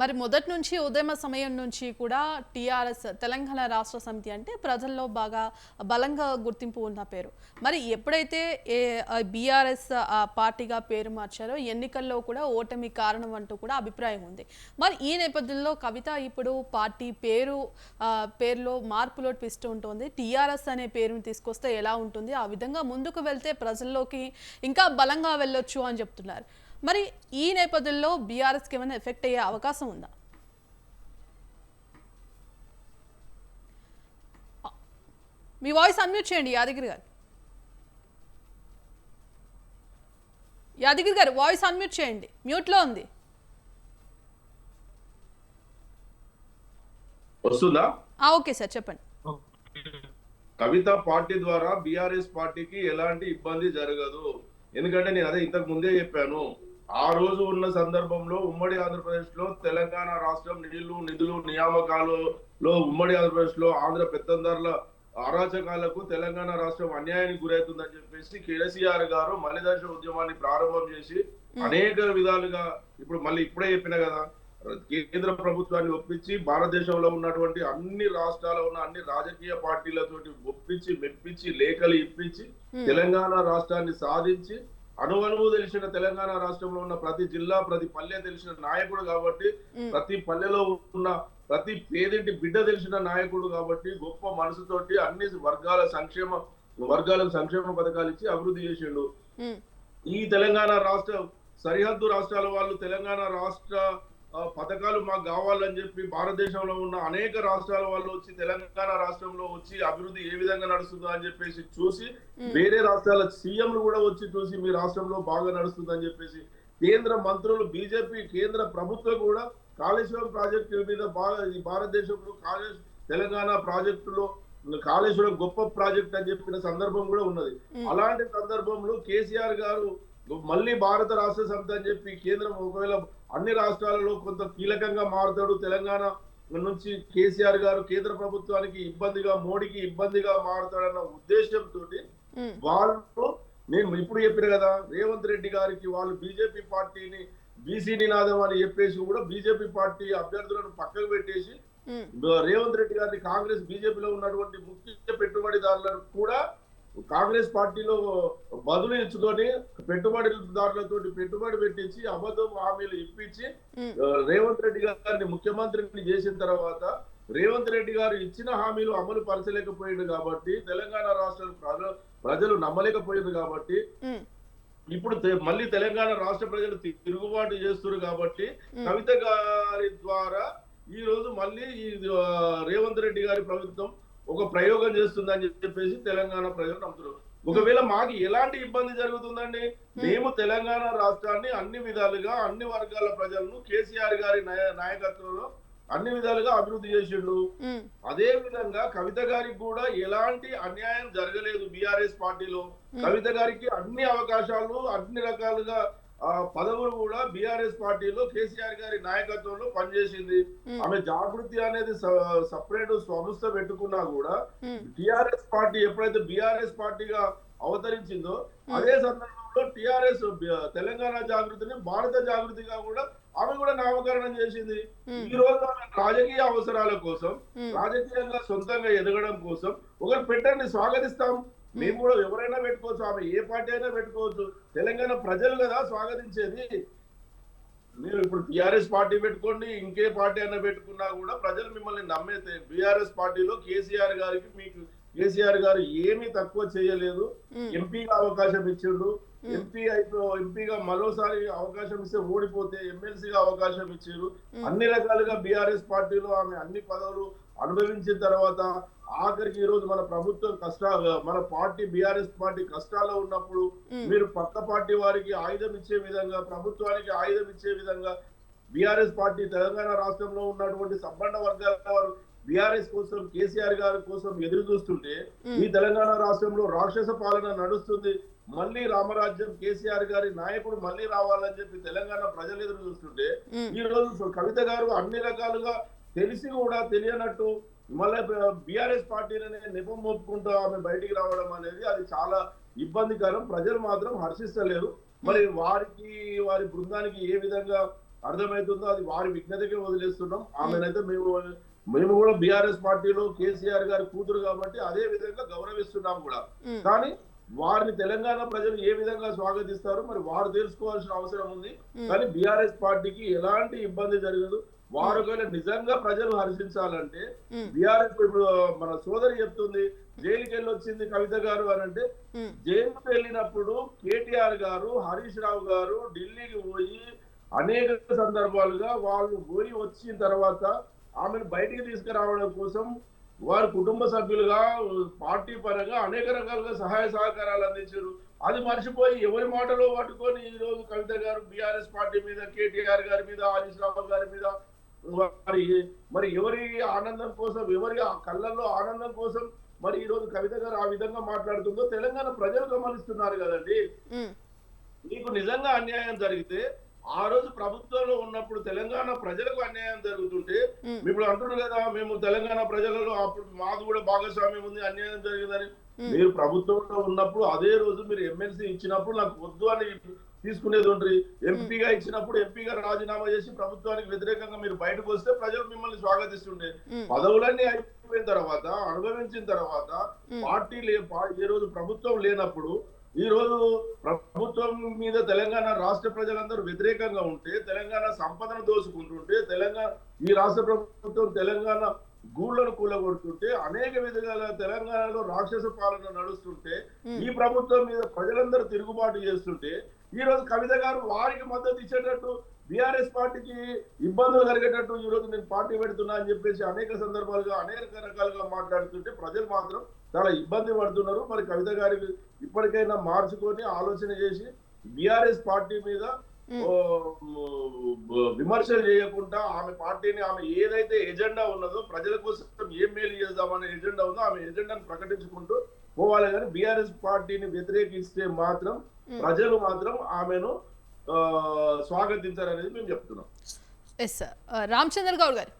మరి మొదటి నుంచి ఉద్యమ సమయం నుంచి కూడా టీఆర్ఎస్ తెలంగాణ రాష్ట్ర సమితి అంటే ప్రజల్లో బాగా బలంగా గుర్తింపు ఉన్న పేరు. మరి ఎప్పుడైతే బీఆర్ఎస్ పార్టీగా పేరు మార్చారో ఎన్నికల్లో కూడా ఓటమి కారణం అంటూ కూడా అభిప్రాయం ఉంది. మరి ఈ నేపథ్యంలో కవిత ఇప్పుడు పార్టీ పేరులో మార్పులో ట్విస్ట్ ఉంటుంది. టీఆర్ఎస్ అనే పేరుని తీసుకొస్తే ఎలా ఉంటుంది, ఆ విధంగా ముందుకు వెళ్తే ప్రజల్లోకి ఇంకా బలంగా వెళ్ళొచ్చు అని చెప్తున్నారు. మరి ఈ నేపథ్యంలో బీఆర్ఎస్కి ఏమైనా ఎఫెక్ట్ అయ్యే అవకాశం ఉందా? మీ వాయిస్ అన్మ్యూట్ చేయండి యాదగిరి గారు. యాదగిరి గారు వాయిస్ అన్మ్యూట్ చేయండి, మ్యూట్లో ఉంది. వస్తుందా? ఓకే సార్, చెప్పండి. కవిత పార్టీ ద్వారా బీఆర్ఎస్ పార్టీకి ఎలాంటి ఇబ్బంది జరగదు. ఎందుకంటే నేను అదే ఇంతకు ముందే చెప్పాను, ఆ రోజు ఉన్న సందర్భంలో ఉమ్మడి ఆంధ్రప్రదేశ్ లో తెలంగాణ రాష్ట్రం నిధులు నియామకాలలో ఉమ్మడి ఆంధ్రప్రదేశ్ లో ఆంధ్ర పెత్తందారుల అరాచకాలకు తెలంగాణ రాష్ట్రం అన్యాయానికి గురవుతుందని చెప్పేసి కేసీఆర్ గారు మలిదశ ఉద్యమాన్ని ప్రారంభం చేసి అనేక విధాలుగా ఇప్పుడే చెప్పిన కదా, కేంద్ర ప్రభుత్వాన్ని ఒప్పించి భారతదేశంలో ఉన్నటువంటి అన్ని రాష్ట్రాల్లో ఉన్న అన్ని రాజకీయ పార్టీలతోటి ఒప్పించి మెప్పించి లేఖలు ఇప్పించి తెలంగాణ రాష్ట్రాన్ని సాధించి అణువణువు తెలిసిన తెలంగాణ రాష్ట్రంలో ఉన్న ప్రతి జిల్లా ప్రతి పల్లె తెలిసిన నాయకుడు కాబట్టి, ప్రతి పల్లెలో ఉన్న ప్రతి పేదింటి బిడ్డ తెలిసిన నాయకుడు కాబట్టి, గొప్ప మనసుతోటి అన్ని వర్గాలకు సంక్షేమ పథకాలు ఇచ్చి అభివృద్ధి చేసిండు. ఈ తెలంగాణ రాష్ట్ర సరిహద్దు రాష్ట్రాల వాళ్ళు తెలంగాణ రాష్ట్ర పథకాలు మాకు కావాలని చెప్పి భారతదేశంలో ఉన్న అనేక రాష్ట్రాల వాళ్ళు వచ్చి తెలంగాణ రాష్ట్రంలో వచ్చి అభివృద్ధి ఏ విధంగా నడుస్తుందో అని చెప్పేసి చూసి, వేరే రాష్ట్రాల సీఎంలు కూడా వచ్చి చూసి మీ రాష్ట్రంలో బాగా నడుస్తుంది అని చెప్పేసి, కేంద్ర మంత్రులు బీజేపీ కేంద్ర ప్రభుత్వం కూడా కాళేశ్వరం ప్రాజెక్టు మీద బాగా ఈ భారతదేశంలో తెలంగాణ ప్రాజెక్టులో కాళేశ్వరం గొప్ప ప్రాజెక్ట్ అని చెప్పిన సందర్భం కూడా ఉన్నది. అలాంటి సందర్భంలో కేసీఆర్ గారు మళ్ళీ భారత రాష్ట్ర సమితి అని చెప్పి కేంద్రం ఒకవేళ అన్ని రాష్ట్రాలలో కొంత కీలకంగా మారుతాడు, తెలంగాణ నుంచి కేసీఆర్ గారు కేంద్ర ప్రభుత్వానికి ఇబ్బందిగా, మోడీకి ఇబ్బందిగా మారుతాడన్న ఉద్దేశంతో వాళ్ళు, నేను ఇప్పుడు చెప్పిన కదా, రేవంత్ రెడ్డి గారికి వాళ్ళు బీజేపీ పార్టీని బీసీ నినాదం అని చెప్పేసి కూడా బీజేపీ పార్టీ అభ్యర్థులను పక్కకు పెట్టేసి రేవంత్ రెడ్డి గారిని కాంగ్రెస్ బీజేపీలో ఉన్నటువంటి ముఖ్య పెట్టుబడిదారులను కూడా కాంగ్రెస్ పార్టీలో బదులు ఇచ్చుకొని పెట్టుబడిదారులతో పెట్టుబడి పెట్టించి అబద్ధం హామీలు ఇప్పించి రేవంత్ రెడ్డి గారిని ముఖ్యమంత్రిని చేసిన తర్వాత రేవంత్ రెడ్డి గారు ఇచ్చిన హామీలు అమలు పరచలేకపోయింది కాబట్టి, తెలంగాణ రాష్ట్ర ప్రజలు నమ్మలేకపోయింది కాబట్టి, ఇప్పుడు మళ్ళీ తెలంగాణ రాష్ట్ర ప్రజలు తిరుగుబాటు చేస్తున్నారు కాబట్టి, కవిత గారి ద్వారా ఈ రోజు మళ్ళీ ఈ రేవంత్ రెడ్డి గారి ప్రభుత్వం ఒక ప్రయోగం చేస్తుందని చెప్పేసి తెలంగాణ ప్రజలు నమ్ముతున్నారు. ఒకవేళ మాకు ఎలాంటి ఇబ్బంది జరుగుతుందండి, మేము తెలంగాణ రాష్ట్రాన్ని అన్ని విధాలుగా అన్ని వర్గాల ప్రజలను కేసీఆర్ గారి నాయకత్వంలో అన్ని విధాలుగా అభివృద్ధి చేసిండు. ఉమ్, అదే విధంగా కవిత గారికి కూడా ఎలాంటి అన్యాయం జరగలేదు బీఆర్ఎస్ పార్టీలో. కవిత గారికి అన్ని అవకాశాలు, అన్ని రకాలుగా పదవులు కూడా బీఆర్ఎస్ పార్టీలో కేసీఆర్ గారి నాయకత్వంలో పనిచేసింది. ఆమె జాగృతి అనేది సపరేట్ సంస్థ పెట్టుకున్నా కూడా టిఆర్ఎస్ పార్టీ ఎప్పుడైతే బీఆర్ఎస్ పార్టీగా అవతరించిందో అదే సందర్భంలో టిఆర్ఎస్ తెలంగాణ జాగృతిని భారత జాగృతిగా కూడా ఆమె కూడా నామకరణం చేసింది. ఈ రోజు ఆమె రాజకీయ అవసరాల కోసం, రాజకీయంగా సొంతంగా ఎదగడం కోసం ఒకరు పెట్టండి, స్వాగతిస్తాం. మేము కూడా ఎవరైనా పెట్టుకోవచ్చు, ఆమె ఏ పార్టీ అయినా పెట్టుకోవచ్చు. తెలంగాణ ప్రజలు కదా స్వాగతించేది. మీరు ఇప్పుడు టిఆర్ఎస్ పార్టీ పెట్టుకోండి, ఇంకే పార్టీ అయినా పెట్టుకున్నా కూడా ప్రజలు మిమ్మల్ని నమ్మేతే. బీఆర్ఎస్ పార్టీలో కేసీఆర్ గారికి మీకు కేసీఆర్ గారు ఏమీ తక్కువ చేయలేదు. ఎంపీగా అవకాశం ఇచ్చిండు. ఎంపీగా మరోసారి అవకాశం ఇస్తే ఓడిపోతే ఎమ్మెల్సీగా అవకాశం ఇచ్చారు. అన్ని రకాలుగా బీఆర్ఎస్ పార్టీలో ఆమె అన్ని పదవులు అనుభవించిన తర్వాత ఆఖరికి ఈ రోజు మన ప్రభుత్వం మన పార్టీ బీఆర్ఎస్ పార్టీ కష్టాల్లో ఉన్నప్పుడు మీరు పక్క పార్టీ వారికి ఆయుధం ఇచ్చే విధంగా, ప్రభుత్వానికి ఆయుధం ఇచ్చే విధంగా బీఆర్ఎస్ పార్టీ తెలంగాణ రాష్ట్రంలో ఉన్నటువంటి సంబంధ వర్గాల వారు బీఆర్ఎస్ కోసం, కేసీఆర్ గారి కోసం ఎదురు చూస్తుంటే ఈ తెలంగాణ రాష్ట్రంలో రాక్షస పాలన నడుస్తుంది. మళ్ళీ రామరాజ్యం, కేసీఆర్ గారి నాయకుడు మళ్ళీ రావాలని చెప్పి తెలంగాణ ప్రజలు ఎదురు చూస్తుంటే ఈ రోజు కవిత గారు అన్ని రకాలుగా తెలిసి కూడా తెలియనట్టు మళ్ళీ బీఆర్ఎస్ పార్టీని నెపం మోపుకుంటూ ఆమె బయటికి రావడం అనేది అది చాలా ఇబ్బందికరం. ప్రజలు మాత్రం హర్షిస్తలేరు. మరి వారి బృందానికి ఏ విధంగా అర్థమవుతుందో అది వారి విజ్ఞతకే వదిలేస్తున్నాం. ఆమెనైతే మేము కూడా బీఆర్ఎస్ పార్టీలో కేసీఆర్ గారి కూతురు కాబట్టి అదే విధంగా గౌరవిస్తున్నాం కూడా. కానీ వారిని తెలంగాణ ప్రజలు ఏ విధంగా స్వాగతిస్తారో మరి వారు తెలుసుకోవాల్సిన అవసరం ఉంది. కానీ బీఆర్ఎస్ పార్టీకి ఎలాంటి ఇబ్బంది జరగదు. వారు ఒకవేళ నిజంగా ప్రజలు హర్షించాలంటే బీఆర్ఎస్ ఇప్పుడు మన సోదరి చెప్తుంది జైలుకి వెళ్ళి వచ్చింది కవిత గారు అని అంటే, జైలుకి వెళ్ళినప్పుడు కేటీఆర్ గారు, హరీష్ రావు గారు ఢిల్లీకి పోయి అనేక సందర్భాలుగా వాళ్ళు పోయి వచ్చిన తర్వాత ఆమెను బయటికి తీసుకురావడం కోసం వారి కుటుంబ సభ్యులుగా, పార్టీ పరంగా అనేక రకాలుగా సహాయ సహకారాలు అందించారు. అది మర్చిపోయి ఎవరి మాటలో పట్టుకొని ఈ రోజు కవిత గారు బీఆర్ఎస్ పార్టీ మీద, కేటీఆర్ గారి మీద, హరీష్ రావు గారి మీద మరి ఎవరి ఆనందం కోసం, ఎవరి కళ్ళల్లో ఆనందం కోసం మరి ఈ రోజు కవిత గారు ఆ విధంగా మాట్లాడుతుందో తెలంగాణ ప్రజలు గమనిస్తున్నారు కదండి. మీకు నిజంగా అన్యాయం జరిగితే ఆ రోజు ప్రభుత్వంలో ఉన్నప్పుడు తెలంగాణ ప్రజలకు అన్యాయం జరుగుతుంటే ఇప్పుడు అంటున్నారు కదా మేము తెలంగాణ ప్రజలలో అప్పుడు మాది కూడా భాగస్వామ్యం ఉంది, అన్యాయం జరిగిందని. మీరు ప్రభుత్వంలో ఉన్నప్పుడు అదే రోజు మీరు ఎమ్మెల్సీ ఇచ్చినప్పుడు నాకు వద్దు అని తీసుకునేది ఉంటుంది. ఎంపీగా ఇచ్చినప్పుడు ఎంపీగా రాజీనామా చేసి ప్రభుత్వానికి వ్యతిరేకంగా మీరు బయటకు వస్తే ప్రజలు మిమ్మల్ని స్వాగతిస్తుండే. పదవులన్నీ అయిపోయిన తర్వాత, అనుభవించిన తర్వాత పార్టీ ఏ రోజు ప్రభుత్వం లేనప్పుడు ఈ రోజు ప్రభుత్వం మీద తెలంగాణ రాష్ట్ర ప్రజలందరూ వ్యతిరేకంగా ఉంటే, తెలంగాణ సంపదను దోసుకుంటుంటే, ఈ రాష్ట్ర ప్రభుత్వం తెలంగాణ గూళ్లను కూలగొడుతుంటే, అనేక విధాలుగా తెలంగాణలో రాక్షస పాలన నడుస్తుంటే, ఈ ప్రభుత్వం మీద ప్రజలందరూ తిరుగుబాటు చేస్తుంటే ఈ రోజు కవిత గారు వారికి మద్దతు ఇచ్చేటట్టు, బీఆర్ఎస్ పార్టీకి ఇబ్బందులు కలిగేటట్టు ఈ రోజు నేను పార్టీ పెడుతున్నా అని చెప్పేసి అనేక సందర్భాలుగా అనేక రకాలుగా మాట్లాడుతుంటే ప్రజలు మాత్రం చాలా ఇబ్బంది పడుతున్నారు. మరి కవిత గారికి ఇప్పటికైనా మార్చుకొని ఆలోచన చేసి బీఆర్ఎస్ పార్టీ మీద విమర్శలు చేయకుండా ఆమె పార్టీని, ఆమె ఏదైతే ఎజెండా ఉన్నదో ప్రజల కోసం ఏం మేలు చేద్దామనే ఎజెండా ఉందో ఆమె ఎజెండాను ప్రకటించుకుంటూ పోవాలి. కానీ బీఆర్ఎస్ పార్టీని వ్యతిరేకిస్తే మాత్రం ప్రజలు మాత్రం ఆమెను స్వాగతించారనేది మేము చెప్తున్నాం. Yes sir. రామచంద్ర గౌడ్ గారు.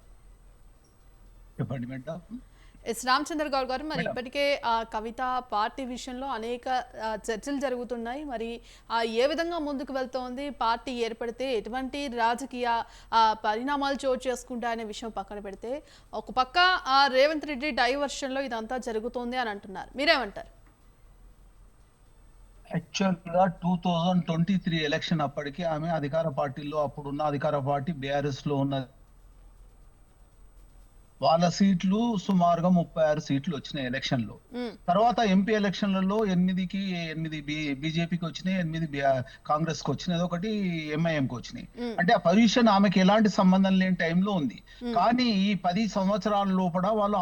చెప్పండి మేడం. ఎస్ రామచంద్ర గౌడ్ గారు, మరి ఇప్పటికే కవిత పార్టీ విషయంలో అనేక చర్చలు జరుగుతున్నాయి. మరి ఏ విధంగా ముందుకు వెళ్తోంది, పార్టీ ఏర్పడితే ఎటువంటి రాజకీయ పరిణామాలు చోటు చేసుకుంటాయనే విషయం పక్కన పెడితే, ఒక పక్క రేవంత్ రెడ్డి డైవర్షన్లో ఇదంతా జరుగుతోంది అని అంటున్నారు. మీరేమంటారు? యాక్చువల్గా 2023 ఎలక్షన్ అప్పటికి ఆమె అధికార పార్టీలో, అప్పుడున్న అధికార పార్టీ బీఆర్ఎస్ లో ఉన్న వాళ్ళ సీట్లు సుమారుగా 36 సీట్లు వచ్చినాయి ఎలక్షన్ లో. తర్వాత ఎంపీ ఎలక్షన్లలో 8కి 8 బీజేపీకి వచ్చినాయి, 8 కాంగ్రెస్ కి వచ్చినాయి, ఒకటి ఎంఐఎం కి వచ్చినాయి. అంటే ఆ పొజిషన్ ఆమెకి ఎలాంటి సంబంధం లేని టైంలో ఉంది. కానీ ఈ 10 సంవత్సరాల లోపల వాళ్ళు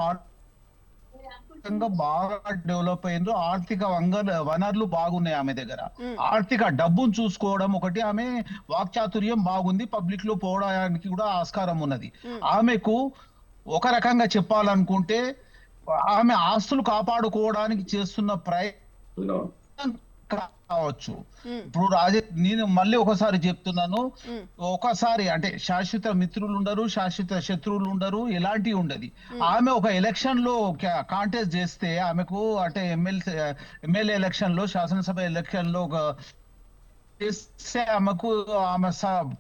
రకంగా బాగా డెవలప్ అయ్యిండ్రు. ఆర్థిక వనరులు బాగున్నాయి ఆమె దగ్గర. ఆర్థిక డబ్బును చూసుకోవడం ఒకటి, ఆమె వాక్చాతుర్యం బాగుంది, పబ్లిక్ లో పోవడానికి కూడా ఆస్కారం ఉన్నది. ఆమెకు ఒక రకంగా చెప్పాలనుకుంటే ఆమె ఆస్తులు కాపాడుకోవడానికి చేస్తున్న ప్రయత్నం కావచ్చు. ఇప్పుడు నేను మళ్ళీ ఒకసారి చెప్తున్నాను, ఒకసారి అంటే శాశ్వత మిత్రులు ఉండరు, శాశ్వత శత్రువులు ఉండరు, ఎలాంటివి ఉండదు. ఆమె ఒక ఎలక్షన్ లో కాంటెస్ట్ చేస్తే ఆమెకు అంటే ఎమ్మెల్యే ఎలక్షన్ లో, శాసనసభ ఎలక్షన్ లో ఒక చేస్తే ఆమెకు ఆమె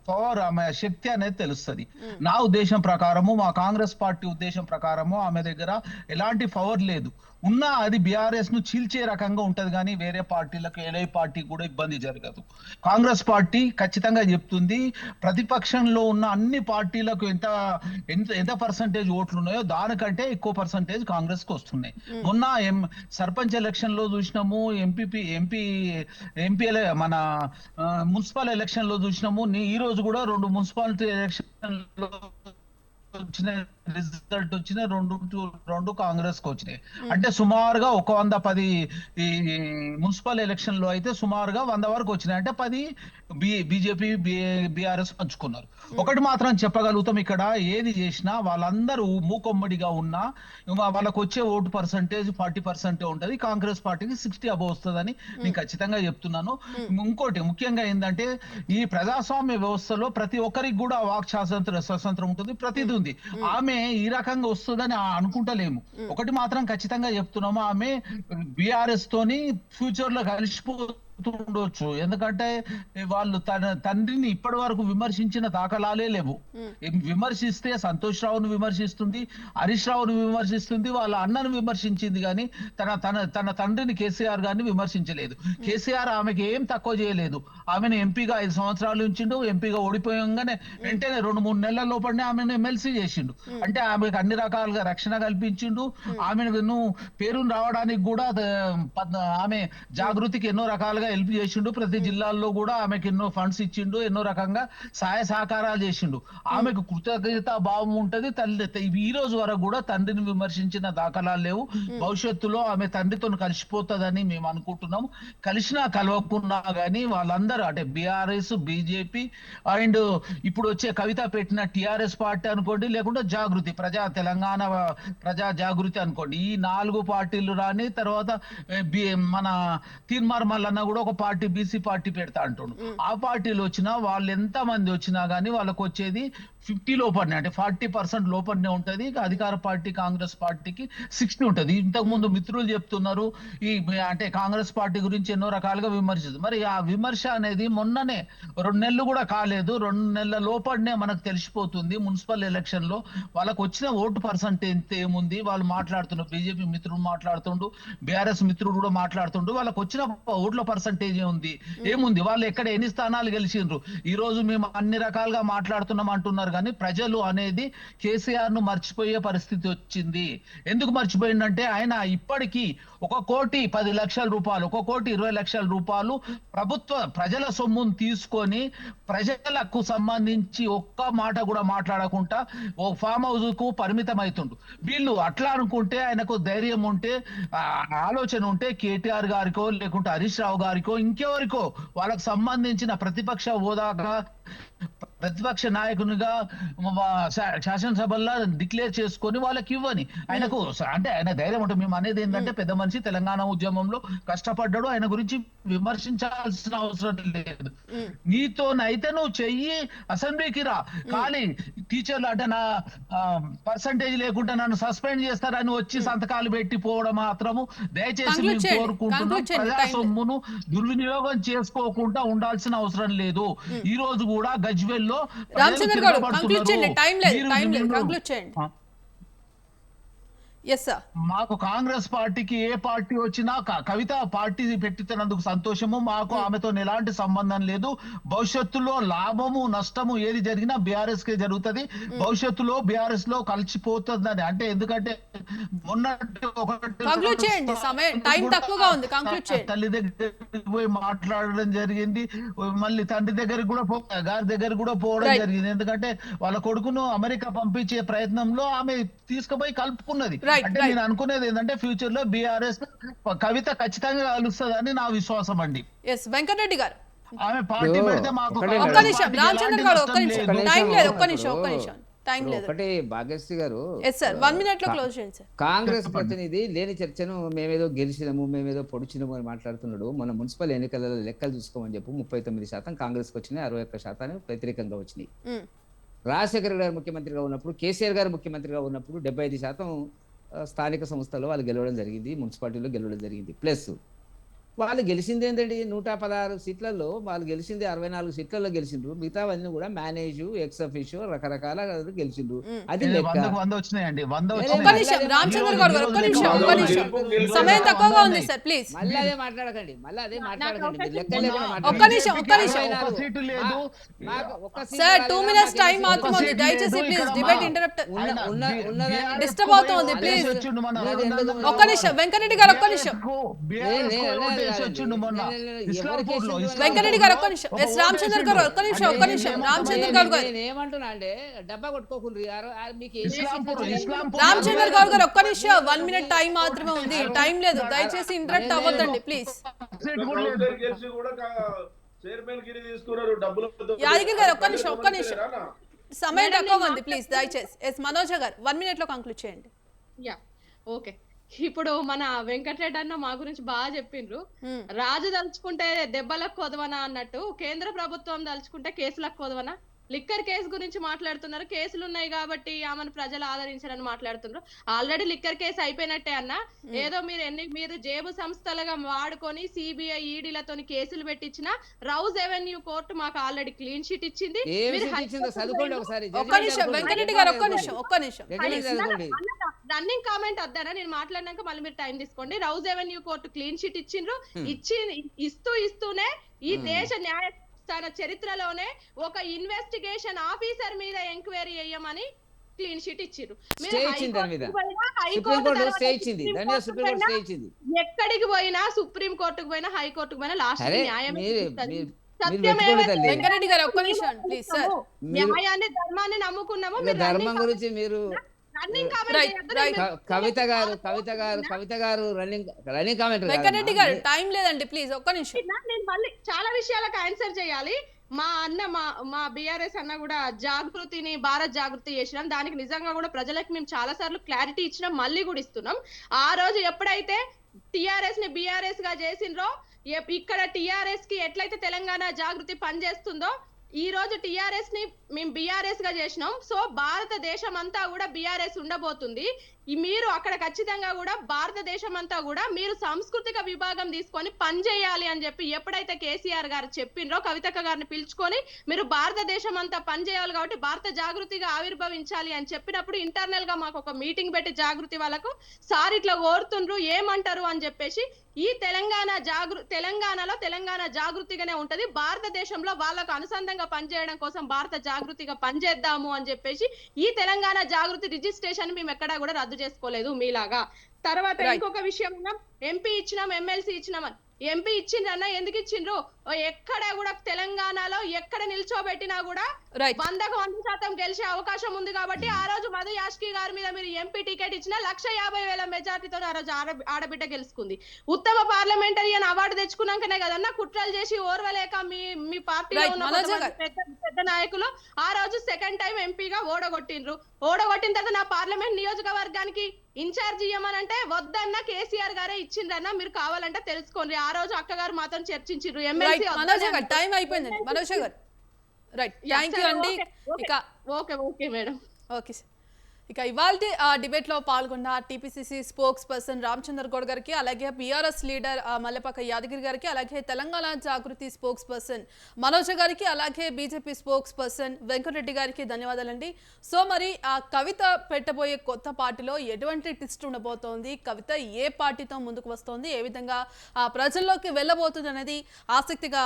పవర్, ఆమె శక్తి అనేది తెలుస్తుంది. నా ఉద్దేశం ప్రకారము, మా కాంగ్రెస్ పార్టీ ఉద్దేశం ప్రకారము ఆమె దగ్గర ఎలాంటి పవర్ లేదు. ఉన్నా అది బీఆర్ఎస్ ను చీల్చే రకంగా ఉంటది, కానీ వేరే పార్టీలకు ఏ పార్టీ కూడా ఇబ్బంది జరగదు. కాంగ్రెస్ పార్టీ ఖచ్చితంగా చెప్తుంది, ప్రతిపక్షంలో ఉన్న అన్ని పార్టీలకు ఎంత పర్సంటేజ్ ఓట్లు ఉన్నాయో దానికంటే ఎక్కువ పర్సంటేజ్ కాంగ్రెస్ కు వస్తున్నాయి. మొన్న సర్పంచ్ ఎలక్షన్ లో చూసినాము, ఎంపీ మన మున్సిపల్ ఎలక్షన్ లో చూసినాము. ఈ రోజు కూడా 2 మున్సిపాలిటీ ఎలక్షన్ లో వచ్చిన రిజల్ట్ వచ్చిన రెండు కాంగ్రెస్ కు వచ్చినాయి. అంటే సుమారుగా 110 ఈ మున్సిపల్ ఎలక్షన్ లో అయితే సుమారుగా 100 వరకు వచ్చినాయి. అంటే 10 బీజేపీ బీఆర్ఎస్ పంచుకున్నారు. ఒకటి మాత్రం చెప్పగలుగుతాం, ఇక్కడ ఏది చేసినా వాళ్ళందరూ మూకొమ్మడిగా ఉన్నా వాళ్ళకు వచ్చే ఓటు పర్సంటేజ్ 40% ఉంటది. కాంగ్రెస్ పార్టీకి 60 అబౌవ్ వస్తుందని నేను ఖచ్చితంగా చెప్తున్నాను. ఇంకోటి ముఖ్యంగా ఏంటంటే, ఈ ప్రజాస్వామ్య వ్యవస్థలో ప్రతి ఒక్కరికి కూడా వాక్ స్వాతంత్రం ఉంటుంది, ప్రతిదీ ఉంది. ఆమె ఈ రకంగా వస్తుందని అనుకుంటలేము. ఒకటి మాత్రం ఖచ్చితంగా చెప్తున్నాము, ఆమె బీఆర్ఎస్ తోని ఫ్యూచర్ లో కలిసిపోతుండొచ్చు. ఎందుకంటే వాళ్ళు తన తండ్రిని ఇప్పటి వరకు విమర్శించిన దాఖలాలే లేవు. విమర్శిస్తే సంతోష్ రావును విమర్శిస్తుంది, హరీష్ రావును విమర్శిస్తుంది, వాళ్ళ అన్నను విమర్శించింది, కానీ తన తండ్రిని కేసీఆర్ గారిని విమర్శించలేదు. కేసీఆర్ ఆమెకి ఏం తక్కువ చేయలేదు. ఆమెను ఎంపీగా 5 సంవత్సరాలు ఉంచిండు, ఎంపీగా ఓడిపోయంగానే వెంటనే 2-3 నెలల లోపలనే ఆమెను ఎమ్మెల్సీ చేసిండు. అంటే ఆమెకు అన్ని రకాలుగా రక్షణ కల్పించిండు. ఆమెను పేరును రావడానికి కూడా ఆమె జాగృతికి ఎన్నో రకాలుగా హెల్ప్ చేసిండు. ప్రతి జిల్లాల్లో కూడా ఆమెకు ఎన్నో ఫండ్స్ ఇచ్చిండు, ఎన్నో రకంగా సహాయ సహకారాలు చేసిండు. ఆమెకు కృతజ్ఞత భావం ఉంటది. ఈ రోజు వరకు కూడా తండ్రిని విమర్శించిన దాఖలాలు లేవు. భవిష్యత్తులో ఆమె తండ్రితో కలిసిపోతుందని మేము అనుకుంటున్నాం. కలిసినా కలవకున్నా గానీ వాళ్ళందరూ అంటే బీఆర్ఎస్, బీజేపీ అండ్ ఇప్పుడు వచ్చే కవిత పెట్టిన టిఆర్ఎస్ పార్టీ అనుకోండి, లేకుంటే జాగృతి తెలంగాణ ప్రజా జాగృతి అనుకోండి, ఈ 4 పార్టీలు రాని తర్వాత మన తీన్మార్ మల్లన్న కూడా ఒక పార్టీ బీసీ పార్టీ పెడతా అంటుండు. ఆ పార్టీలు వచ్చినా వాళ్ళు ఎంత మంది వచ్చినా గానీ వాళ్ళకు వచ్చేది 50 లోపలనే, అంటే 40% లోపలనే ఉంటది. అధికార పార్టీ కాంగ్రెస్ పార్టీకి 60 ఉంటది. ఇంతకు ముందు మిత్రులు చెప్తున్నారు ఈ అంటే కాంగ్రెస్ పార్టీ గురించి ఎన్నో రకాలుగా విమర్శిస్తుంది. మరి ఆ విమర్శ అనేది మొన్ననే 2 నెలలు కూడా కాలేదు, 2 నెలల లోపలనే మనకు తెలిసిపోతుంది. మున్సిపల్ ఎలక్షన్ లో వాళ్ళకు వచ్చిన ఓటు పర్సంటేజ్ ఏముంది, వాళ్ళు మాట్లాడుతున్నారు. బీజేపీ మిత్రుడు మాట్లాడుతుండు, బీఆర్ఎస్ మిత్రుడు కూడా మాట్లాడుతుండు. వాళ్ళకు వచ్చిన ఓట్ల పర్సంటేజ్ ఏముంది, వాళ్ళు ఎక్కడ ఎన్ని స్థానాలు గెలిచిండ్రు. ఈ రోజు మేము అన్ని రకాలుగా మాట్లాడుతున్నాం అంటున్నారు, కానీ ప్రజలు అనేది కేసీఆర్ ను మర్చిపోయే పరిస్థితి వచ్చింది. ఎందుకు మర్చిపోయిందంటే ఆయన ఇప్పటికీ 1,10,00,000 రూపాయలు, 1,20,00,000 రూపాయలు ప్రజల సొమ్మును తీసుకొని ప్రజలకు సంబంధించి ఒక్క మాట కూడా మాట్లాడకుండా ఓ ఫామ్ హౌస్ కు పరిమితం అవుతుండు. వీళ్ళు అట్లా అనుకుంటే, ఆయనకు ధైర్యం ఉంటే, ఆలోచన ఉంటే కేటీఆర్ గారికో లేకుంటే హరీష్ రావు గారికో ఇంకెవరికో వాళ్ళకు సంబంధించిన ప్రతిపక్ష హోదాగా, ప్రతిపక్ష నాయకునిగా శాసనసభల్లో డిక్లేర్ చేసుకొని వాళ్ళకి ఇవ్వని ఆయనకు అంటే ఆయన ధైర్యం ఉంటుంది. మేము అనేది ఏంటంటే, పెద్ద మనిషి తెలంగాణ ఉద్యమంలో కష్టపడ్డాడు, ఆయన గురించి విమర్శించాల్సిన అవసరం లేదు. నీతోనైతే నువ్వు చెయ్యి, అసెంబ్లీకి రా, కానీ టీచర్లు అంటే నా పర్సంటేజ్ లేకుండా నన్ను సస్పెండ్ చేస్తారని వచ్చి సంతకాలు పెట్టి పోవడం మాత్రము దయచేసి మేము కోరుకుంటున్నాం. ప్రజా సొమ్మును దుర్వినియోగం చేసుకోకుండా ఉండాల్సిన అవసరం లేదు. ఈ రోజు కూడా గజ్వేల్ లో రామచంద్ర గారు కంక్లూడ్ చేయండి, టైం లేదు కంక్లూడ్ చేయండి. మాకు కాంగ్రెస్ పార్టీకి ఏ పార్టీ వచ్చినా కవిత పార్టీ పెట్టినందుకు సంతోషము. మాకు ఆమెతో ఎలాంటి సంబంధం లేదు. భవిష్యత్తులో లాభము నష్టము ఏది జరిగినా బీఆర్ఎస్ కే జరుగుతుంది. భవిష్యత్తులో బీఆర్ఎస్ లో కలిసిపోతుందని అంటే, ఎందుకంటే మొన్న తల్లి దగ్గరికి పోయి మాట్లాడడం జరిగింది, మళ్ళీ తండ్రి దగ్గరికి కూడా గారి దగ్గర కూడా పోవడం జరిగింది. ఎందుకంటే వాళ్ళ కొడుకును అమెరికా పంపించే ప్రయత్నంలో ఆమె తీసుకుపోయి కలుపుకున్నది. రైట్ అంటే నేను అనుకునేది ఏంటంటే ఫ్యూచర్ లో బీఆర్ఎస్ కవిత ఖచ్చితంగా కలుస్తుందని నా విశ్వాసం అండి. ఎస్ వెంకటరెడ్డి గారు ఆమె పార్టీ పెడితే మాకు ఒకటే ఒక్క మేడం. నిమిషం పార్టీకి రామచంద్ర ఎలాంటి గారు నష్టం ఒక్క నిమిషం లేదు. టైం లేదు ఒక్క నిమిషం ఇప్పుడు- ఒక్క నిమిషం టైం ఇప్పుడు లేదు ఒకటి భాగ్యశ్రీ గారు ఎస్ సార్ 1 minute లో క్లోజ్ చేయండి సార్. కాంగ్రెస్ ప్రతినిధి లేని చర్చను మేమేదో గెలిచినాము మేమేదో పొడిచినాము అని మాట్లాడుతున్నాడు. మన మున్సిపల్ ఎన్నికలలో లెక్కలు చూసుకోమని చెప్పు 39% కాంగ్రెస్కి వచ్చినాయి, 61% వ్యతిరేకంగా వచ్చినాయి. మ్మ్. రాజశేఖర్ గారు ముఖ్యమంత్రిగా ఉన్నప్పుడు, కేసీఆర్ గారు ముఖ్యమంత్రిగా ఉన్నప్పుడు 75% స్థానిక సంస్థల్లో వాళ్ళు గెలవడం జరిగింది, మున్సిపాలిటీలో గెలవడం జరిగింది. ప్లస్ వాళ్ళు గెలిచింది ఏంటండి 116 సీట్లలో వాళ్ళు గెలిచింది 64 సీట్లలో గెలిచిండ్రు. మిగతావన్నీ కూడా మేనేజ్ ఎక్స్ అఫీషియో రకరకాల గెలిచిండ్రు. అది ఇది లెక్క. 100 వచ్చినాయండి, 100 ఒక్క వచ్చినాయి. నిమిషం రామచంద్ర గారు ఒక్క నిమిషం ఒక్క నిమిషం గెలుపు సమయం తక్కువగా ఉంది సార్ ప్లీజ్. మళ్ళీ అదే మాట్లాడకండి, మళ్ళీ అదే మాట్లాడకండి. మీరు లెక్క లేకుండా ఒక్క మాట్లాడండి. నిమిషం ఒక్క నిమిషం ఒక సీటు లేదు. మాకు ఒక్క సీటు సార్ రాలేదా? 2 minutes మాకు టైం తెలిసి మాత్రం ఉంది, సీటు దయచేసి లేదు ప్లీజ్ ఇక్కడ డిబేట్ మా- ఇంటరప్ట్ ఆయన ఉన్నదని BRS డిస్టర్బ్ అవుతోంది, ఓటేసి ప్లీజ్. వచ్చిండు మొన్న. ఒక్క నిమిషం వెంకటరెడ్డి గారు ఒక్క నిమిషం BRS ఓటేసి వచ్చిండు మొన్న. ఇస్లాంపూర్లో, వెంకటరెడ్డి గారు ఒక్క నిమిషం ఎస్ రామచంద్ర గారు ఒక్క నిమిషం ఒక్క నిమిషం రామచంద్ర గారు గారు నేను ఏమంటున్నా అంటే డబ్బా కొట్టుకోకుండా మీకు ఏం ఇస్లాంపూర్ రామచంద్ర గారు గారు ఒక్క నిమిషం 1 minute టైం మాత్రమే ఉంది, టైం లేదు, దయచేసి ఇంటరప్ట్ అవ్వద్దండి ప్లీజ్. సీటు కూడా లేదు. కౌన్సిలర్ గెలిచి కూడా చైర్మన్ గిరి తీసుకున్నారు డబ్బులు. యాదగిరి గారు ఒక్క నిమిషం ఒక్క నిమిషం సమయం తక్కువగా ఉంది ప్లీజ్ దయచేసి. ఎస్ మనోజ గారు 1 minute లో కంక్లూడ్ చేయండి. Yeah okay. ఇప్పుడు మన వెంకటరెడ్డి అన్న మా గురించి బాగా చెప్పిండ్రు. మ్మ్. రాజు దలుచుకుంటే దెబ్బలకు కొదవనా అన్నట్టు కేంద్ర ప్రభుత్వం దలుచుకుంటే కేసులకు కొదవనా. లిక్కర్ కేసు గురించి మాట్లాడుతున్నారు, కేసులు ఉన్నాయి కాబట్టి ఆమెను ప్రజలు ఆదరించారని మాట్లాడుతున్నారు. ఆల్రెడీ లిక్కర్ కేసు అయిపోయినట్టే అన్న. ఏదో మీరు జేబు సంస్థలుగా వాడుకొని సిబిఐ ఈడీలతో కేసులు పెట్టించిన రౌజ్ ఎవెన్యూ కోర్టు మాకు ఆల్రెడీ క్లీన్ షీట్ ఇచ్చింది. ఏమి మీరు ఇచ్చిందో చదువుకోండి ఒకసారి. ఒక్క నిమిషం వెంకటరెడ్డి గారు ఒక్క నిమిషం ఒక్క నిమిషం చదువుకోండి. రన్నింగ్ కామెంట్ వద్దానా, నేను మాట్లాడినాక మళ్ళీ మీరు టైం తీసుకోండి. Rouse avenue court clean sheet ఇచ్చిండ్రు. ఇస్తూనే ఈ దేశ న్యాయస్థాన చరిత్రలోనే ఒక ఇన్వెస్టిగేషన్ ఆఫీసర్ మీద ఎంక్వైరీ చేయమని క్లీన్ షీట్ ఇచ్చిండ్రు. మీరు స్టే ఇచ్చింది దాని మీద. హైకోర్టు సుప్రీం కోర్టు తర్వాత స్టే ఇచ్చింది, దాని మీద సుప్రీం కోర్టు స్టే ఇచ్చింది. ఎక్కడికి పోయినా సుప్రీం కోర్టుకు పోయినా హైకోర్టుకు పోయినా లాస్ట్ అరే న్యాయం మీరు ఇస్తుంది. మీరు పెట్టుకోండి తల్లి. వెంకటరెడ్డి గారు ఒక్క నిమిషం ప్లీజ్ సార్. న్యాయాన్ని ధర్మాన్ని నమ్ముకున్నాము. మీరు ధర్మం గురించి మీరు రన్నింగ్ Right, right. కవిత గారు రన్నింగ్ కామెంట్ వెంకటరెడ్డి గారు టైం లేదండి ప్లీజ్ ఒక్క నిమిషం. నేను మళ్ళీ చాలా విషయాలకు ఆన్సర్ చేయాలి. మా అన్న మా బిఆర్ఎస్ అన్న కూడా జాగృతిని భారత్ జాగృతి చేసినాం. దానికి నిజంగా కూడా ప్రజలకు మేము చాలా సార్లు క్లారిటీ ఇచ్చినాం, మళ్ళీ కూడా ఇస్తున్నాం. ఆ రోజు ఎప్పుడైతే టిఆర్ఎస్ ని బిఆర్ఎస్ గా చేసిండ్రో, ఇక్కడ టిఆర్ఎస్ కి ఎట్లయితే తెలంగాణ జాగృతి పనిచేస్తుందో ఈ రోజు టిఆర్ఎస్ ని మేము బిఆర్ఎస్ గా చేసినాం. సో భారతదేశం అంతా కూడా బిఆర్ఎస్ ఉండబోతుంది. మీరు అక్కడ ఖచ్చితంగా కూడా భారతదేశం అంతా కూడా మీరు సాంస్కృతిక విభాగం తీసుకొని పని చేయాలి అని చెప్పి ఎప్పుడైతే కేసీఆర్ గారు చెప్పిండ్రో కవితక్క గారిని పిలుచుకొని మీరు భారతదేశం అంతా పని చేయాలి కాబట్టి భారత జాగృతిగా ఆవిర్భవించాలి అని చెప్పినప్పుడు ఇంటర్నల్ గా మాకు ఒక మీటింగ్ పెట్టి జాగృతి వాళ్ళకు సార్ ఇట్లా కోరుతుండ్రు ఏమంటారు అని చెప్పేసి ఈ తెలంగాణలో తెలంగాణ జాగృతిగానే ఉంటది, భారతదేశంలో వాళ్ళకు అనుసంధంగా పనిచేయడం కోసం భారత జాగృతిగా పనిచేద్దాము అని చెప్పేసి ఈ తెలంగాణ జాగృతి రిజిస్ట్రేషన్ మేము ఎక్కడా కూడా రద్దు చేసుకోలేదు మీలాగా. తర్వాత ఇంకొక విషయం, ఎంపీ ఇచ్చినాం ఎమ్మెల్సీ ఇచ్చినాం అని. ఎంపీ ఇచ్చిండ్రన్న ఎందుకు ఇచ్చిండ్రు? ఎక్కడ కూడా తెలంగాణలో ఎక్కడ నిల్చోబెట్టినా కూడా 100% గెలిచే అవకాశం ఉంది కాబట్టి ఆ రోజు మధు యాష్కి గారి మీద మీరు ఎంపీ టికెట్ ఇచ్చిన 150,000 మెజార్టీతో ఆ రోజు ఆడబిడ్డ గెలుచుకుంది. ఉత్తమ పార్లమెంటరియన్ అవార్డు తెచ్చుకున్నాకనే కదన్నా కుట్రలు చేసి ఓర్వలేక మీ పార్టీలో ఉన్న పెద్ద నాయకులు ఆ రోజు సెకండ్ టైం ఎంపీగా ఓడగొట్టిండ్రు. ఓడగొట్టిన తర్వాత నా పార్లమెంట్ నియోజకవర్గానికి ఇన్ఛార్జ్ ఇయ్యమనంటే వద్దన్న కేసీఆర్ గారే ఇచ్చిండ్రన్న, మీరు కావాలంటే తెలుసుకోండి. ఆ రోజు అక్కగారు మాత్రం చర్చించారు. ఎమ్మెల్సీ టైం అయిపోయిందండి మనోజ్ గారు. రైట్ థ్యాంక్ యూ అండి. ఇక ఓకే మేడం. Okay sir. ఇక ఇవాల్టి డిబేట్లో పాల్గొన్న TPCC spokes person Ramachandra Goud గారికి, అలాగే బీఆర్ఎస్ లీడర్ మల్లెపాక యాదగిరి గారికి, అలాగే తెలంగాణ జాగృతి స్పోక్స్ పర్సన్ మనోజ్ గారికి, అలాగే బీజేపీ స్పోక్స్ పర్సన్ వెంకటరెడ్డి గారికి ధన్యవాదాలండి. సో మరి ఆ కవిత పెట్టబోయే కొత్త పార్టీలో ఎటువంటి ట్విస్ట్ ఉండబోతోంది, కవిత ఏ పార్టీతో ముందుకు వస్తోంది, ఏ విధంగా ప్రజల్లోకి వెళ్ళబోతుంది అనేది ఆసక్తిగా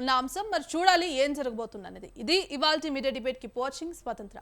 ఉన్న అంశం. మరి చూడాలి ఏం జరగబోతుంది అనేది. ఇది ఇవాల్టి మీడియా డిబేట్. కీప్ వాచింగ్ స్వతంత్ర.